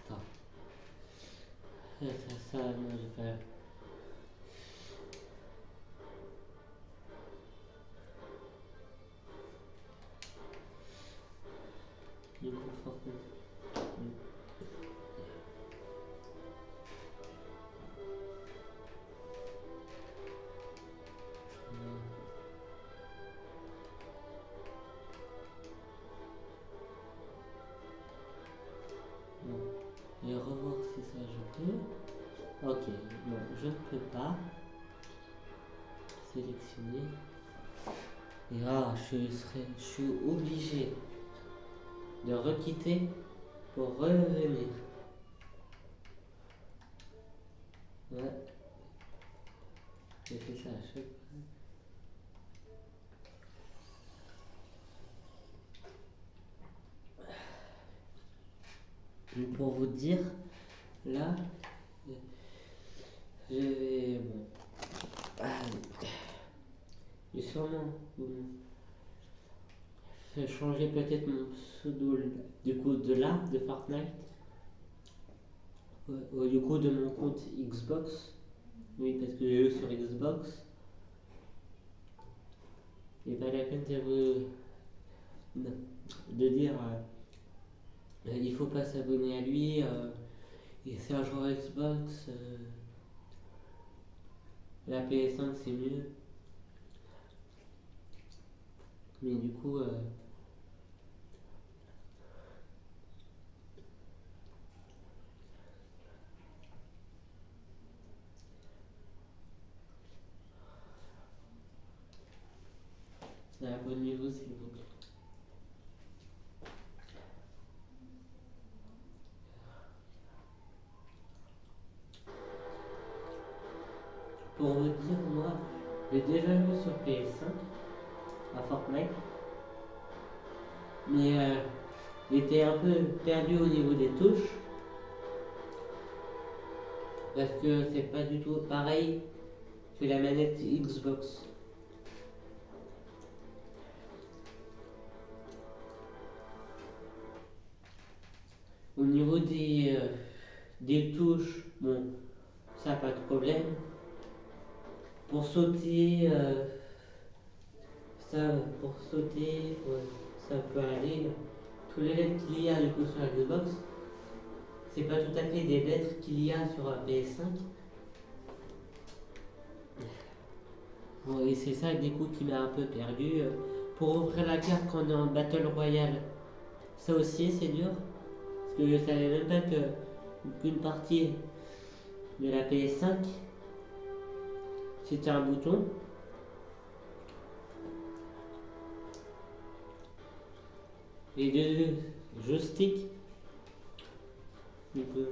Attends. Ça, non, j'ai pas. Du coup, Fortnite. Je vais revoir si ça je peux. Ok, non, je ne peux pas. Sélectionner. Et là, je suis obligé de requitter pour revenir. Ouais. J'ai fait ça à chaque fois. Pour vous dire, là, je vais... Bon. Je vais sûrement changer peut-être mon pseudo du coup de là, de Fortnite. du coup de mon compte Xbox. Oui, parce que je joue sur Xbox. Et pas la peine de dire il faut pas s'abonner à lui. Et c'est un joueur Xbox. La PS5 c'est mieux. Mais du coup, abonnez-vous s'il vous plaît. Pour vous dire, moi, j'ai déjà joué sur PS5 à Fortnite. Mais j'étais un peu perdu au niveau des touches. Parce que c'est pas du tout pareil que la manette Xbox. Au niveau des touches, bon, ça pas de problème. Pour sauter, pour sauter, ça peut aller. Tous les lettres qu'il y a du coup sur la Xbox, c'est pas tout à fait des lettres qu'il y a sur la PS5. Bon, et c'est ça du coup qui m'a un peu perdu. Pour ouvrir la carte quand on est en Battle Royale, ça aussi c'est dur. Parce que je savais même pas qu'une partie de la PS5 c'était un bouton. Et deux joysticks. Du coup,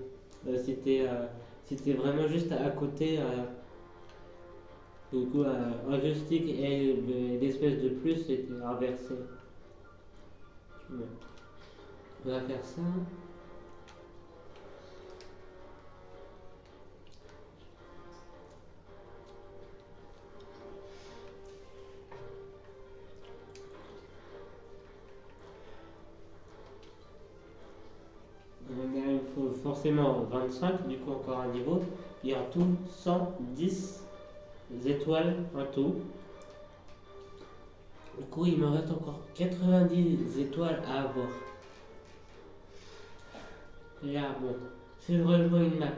c'était vraiment juste à côté. Du coup, un joystick et l'espèce de plus c'était inversé. Ouais. On va faire ça. Il faut forcément 25, du coup encore un niveau. Et en tout 110 étoiles en tout. Du coup il me reste encore 90 étoiles à avoir. Là bon, si je rejoins une map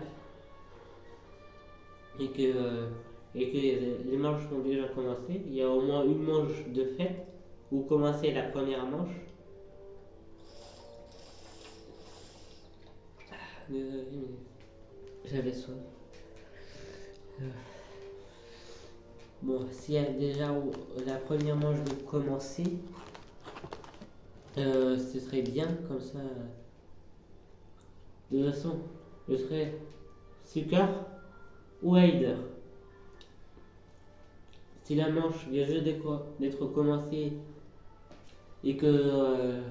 et que les manches sont déjà commencées, il y a au moins une manche de fête où commencer la première manche. Désolé, mais j'avais soif. Bon, s'il y a déjà la première manche de commencer, ce serait bien comme ça. De toute façon, je serais Seeker ou Hider. Si la manche vient juste d'être commencée et que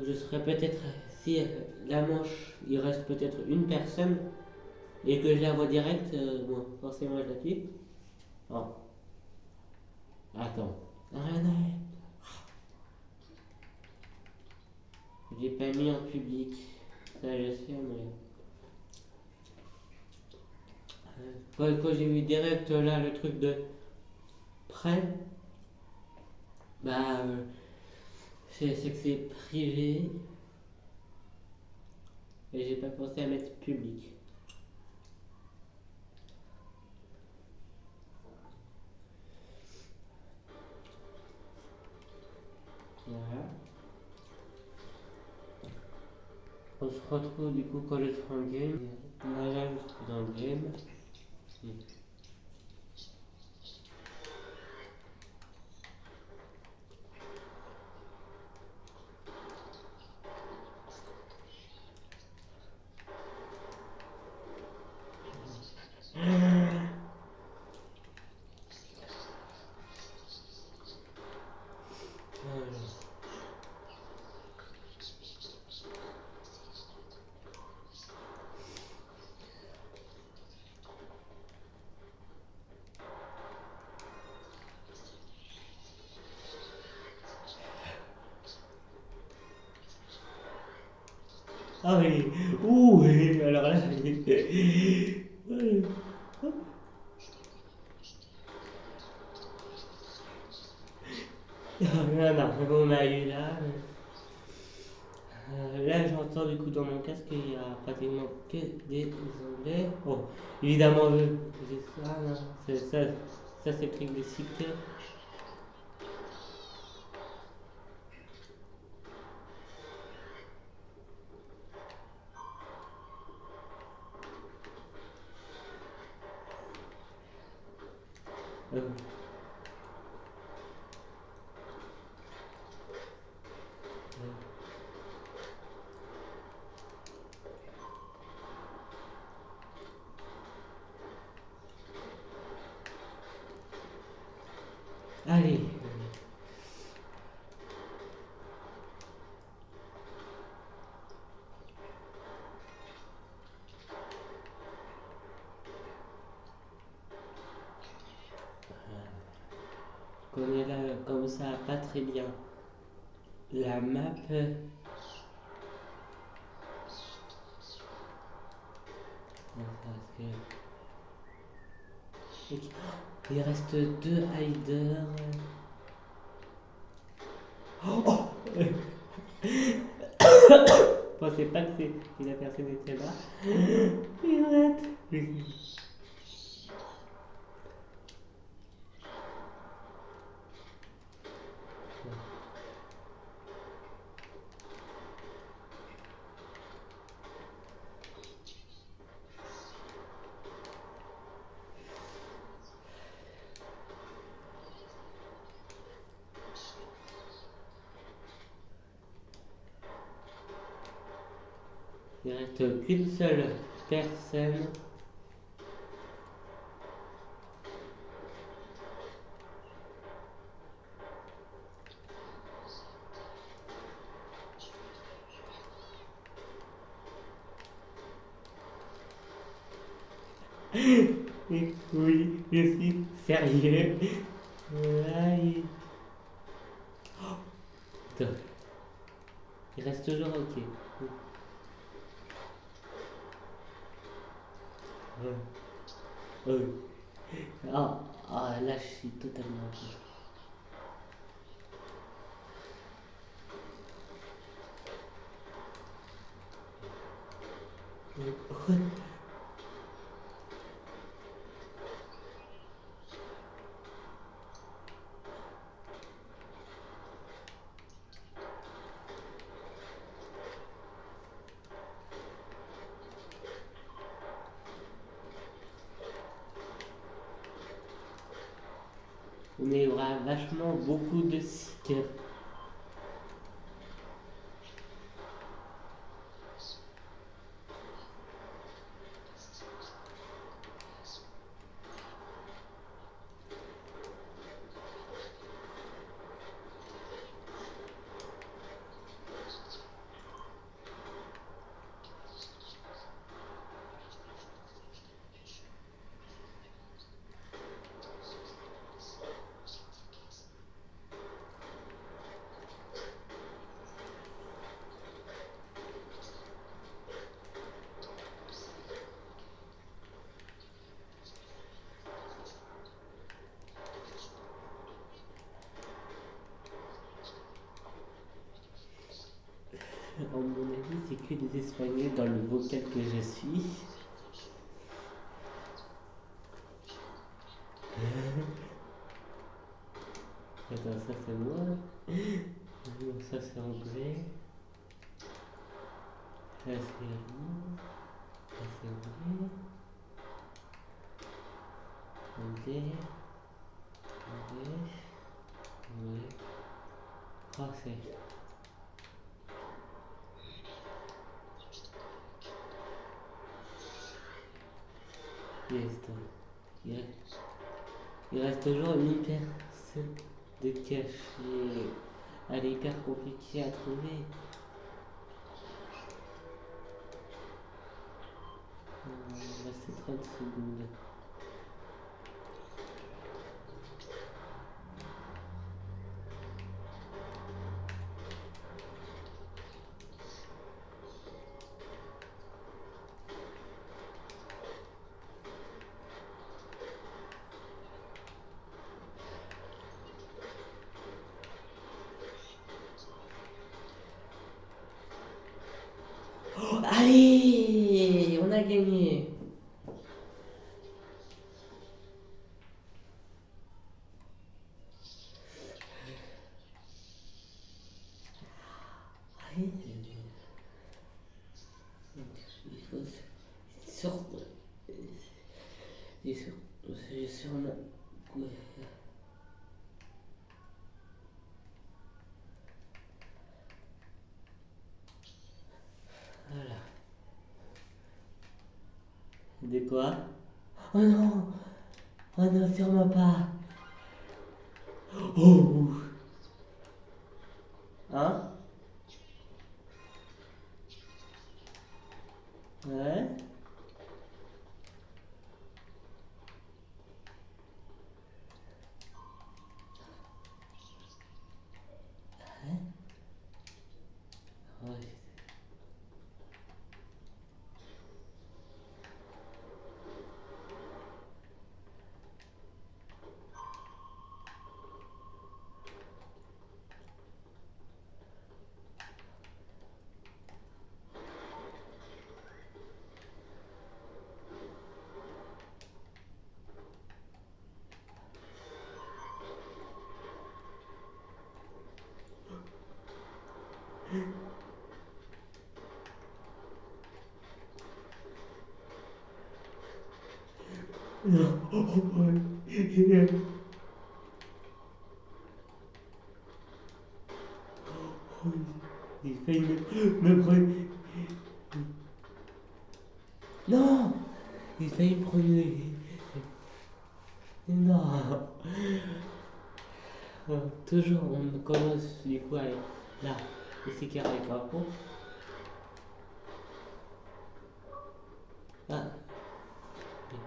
je serais peut-être, si la manche il reste peut-être une personne et que je la vois direct, bon, forcément je la tue. Oh. Attends. Arrête. J'ai pas mis en public. Ça je sais, mais. Quand j'ai vu direct là le truc de prêt, bah c'est que c'est privé et j'ai pas pensé à mettre public. Voilà. On se retrouve du coup quand je serai en game. Voilà, je suis dans le game. Ah oui. Ouh, oui. Alors là, oui. Non, non, on a eu là. Là, j'entends du coup dans mon casque, il y a pratiquement que des onglets. Bon, évidemment, j'ai ça, là. Ça c'est pris des sites. Euh, allez. Je connais là comme ça pas très bien la map. Parce que... Ok. Il reste deux hiders. Oh, je pensais pas que la personne était là. Il rate. Il reste qu'une seule personne. Oui, je suis sérieux. Là, Attends. Il reste toujours ok. Euh. Là, je suis totalement ok. On aura vachement beaucoup de stickers. À mon avis, c'est que des Espagnols dans le vocal que je suis. Attends, ça c'est moi. Ça c'est anglais. Ça c'est allemand. Ça c'est anglais. Anglais. Anglais. Anglais. Français. Yes, il reste toujours une personne de caché. Elle est hyper compliquée à trouver. Il reste 30 secondes. Allez, on a gagné. Allez. Il faut surtout. Et sûrement. Voilà. De quoi? Oh non! Oh non, sûrement pas! Oh! Hein? Ouais? Ouais. Non. Oh, ouais. Il fait me prendre. Non! Il fait me prendre. Non! Toujours, on commence du coup, allez, là, ici carré capot. Ah, bon.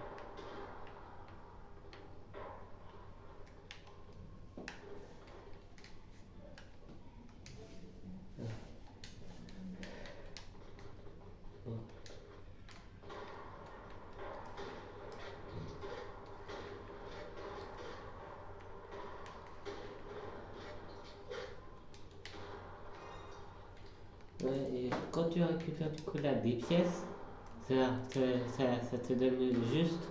Ouais, et quand tu récupères du coup là des pièces, ça te donne juste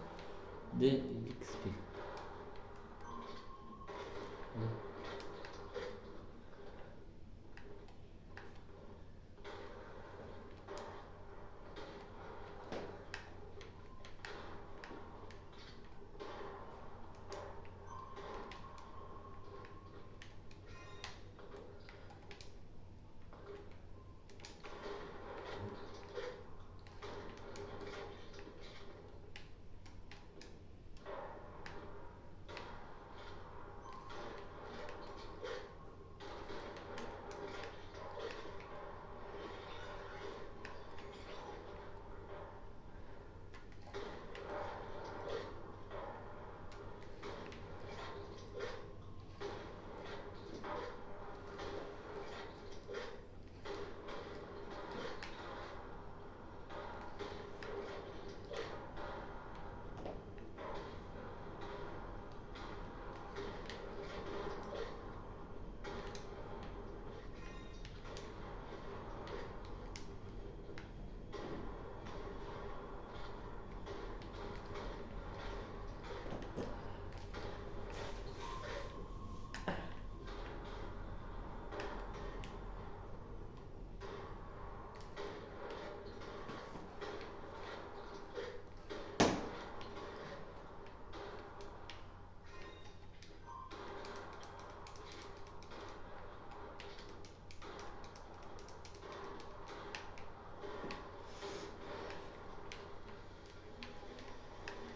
de l'XP. Ouais.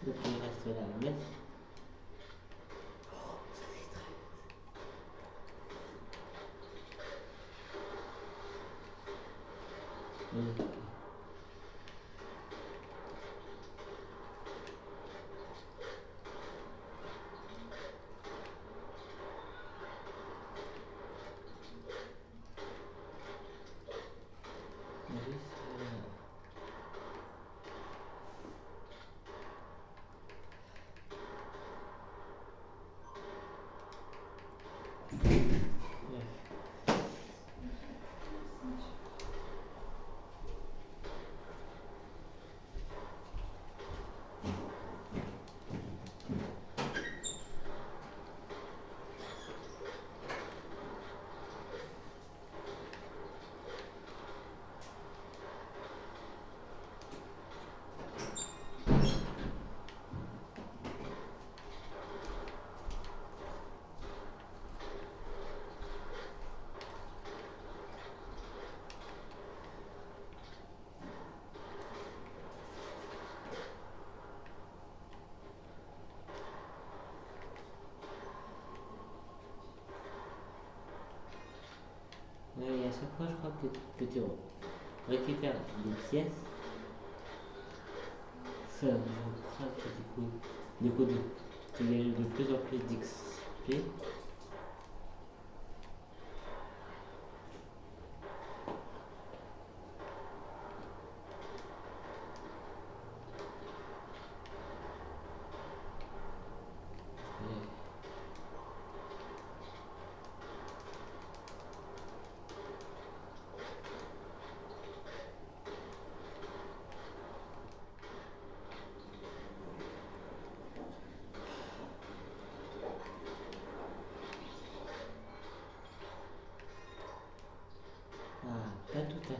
Donc il reste là, la messe. Oh, ça c'est très. Et à chaque fois, je crois que tu récupères des pièces. Ça fera que du coup, tu gagnes de plus en plus d'XP. Ah, pas tout à fait.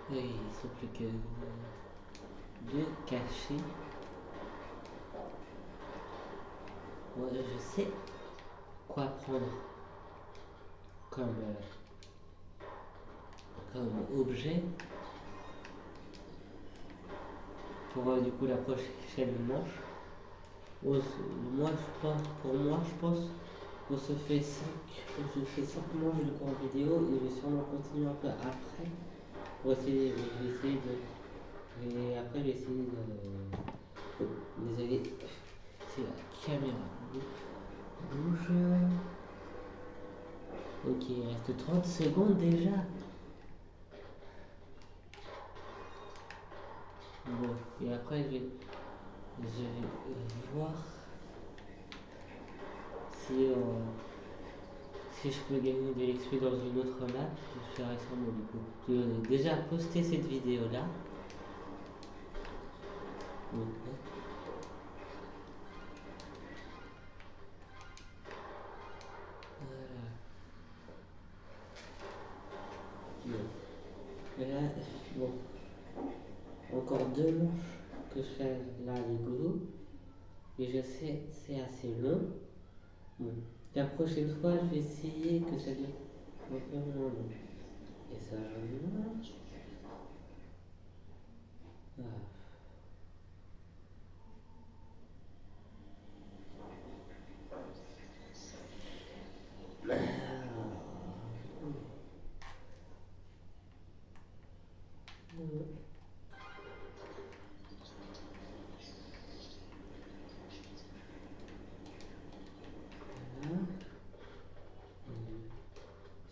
Oui, il ne faut plus que deux cachés. Ouais, je sais quoi prendre comme, comme objet pour du coup la prochaine manche. Moi, je pense qu'on se fait 5 manches de cours vidéo et je vais sûrement continuer un peu après pour essayer, je vais essayer de. Et après, je vais essayer de. Oh, désolé, c'est la caméra. Bouge. Ok, il reste 30 secondes déjà. Bon, et après, je vais voir si, si je peux gagner de l'XP dans une autre map. Je ferai ça moi du coup. J'ai déjà posté cette vidéo là. Donc, voilà. Bon. Et là, bon. Encore 2 manches que je fais là les gros. Et je sais, c'est assez long. Bon. La prochaine fois, je vais essayer que ça dure un peu moins long. Et ça marche. Ah.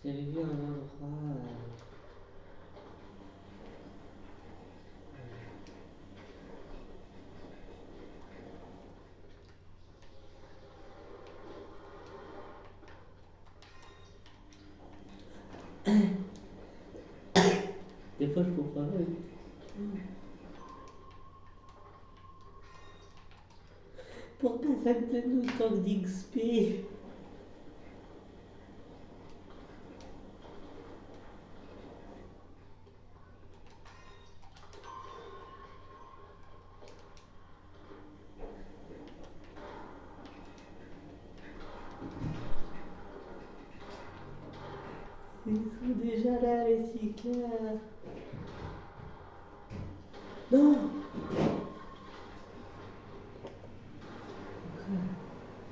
J'avais vu un endroit. Des fois, je comprends pas. Pourquoi ça me donne autant d'XP? Ils sont déjà là, les cycleurs. Non!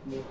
Bon.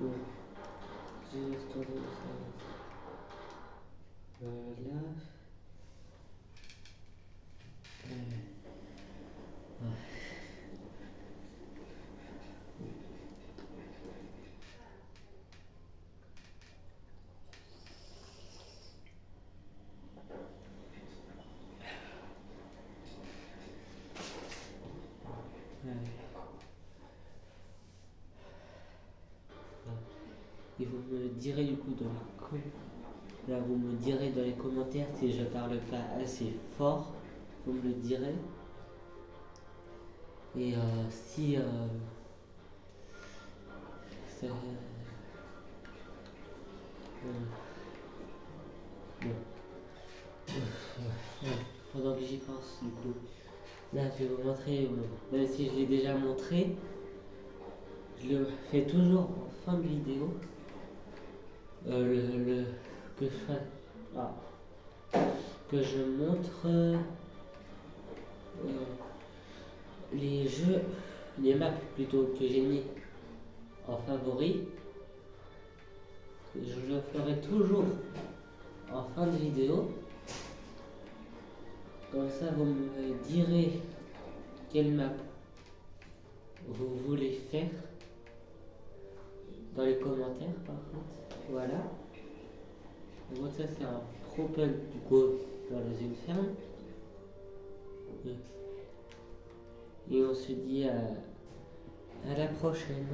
Bon. Juste tourner ça. Voilà. Et vous me direz du coup là, vous me direz dans les commentaires si je parle pas assez fort, vous me le direz. Et si ça, bon. Pendant que j'y pense du coup, là je vais vous montrer, même si je l'ai déjà montré, je le fais toujours en fin de vidéo. Que je fais, que je montre les jeux, les maps plutôt que j'ai mis en favori. Je le ferai toujours en fin de vidéo. Comme ça, vous me direz quelle map vous voulez faire dans les commentaires par contre. Voilà. Donc ça c'est un propel du coup dans une ferme. Et on se dit à la prochaine.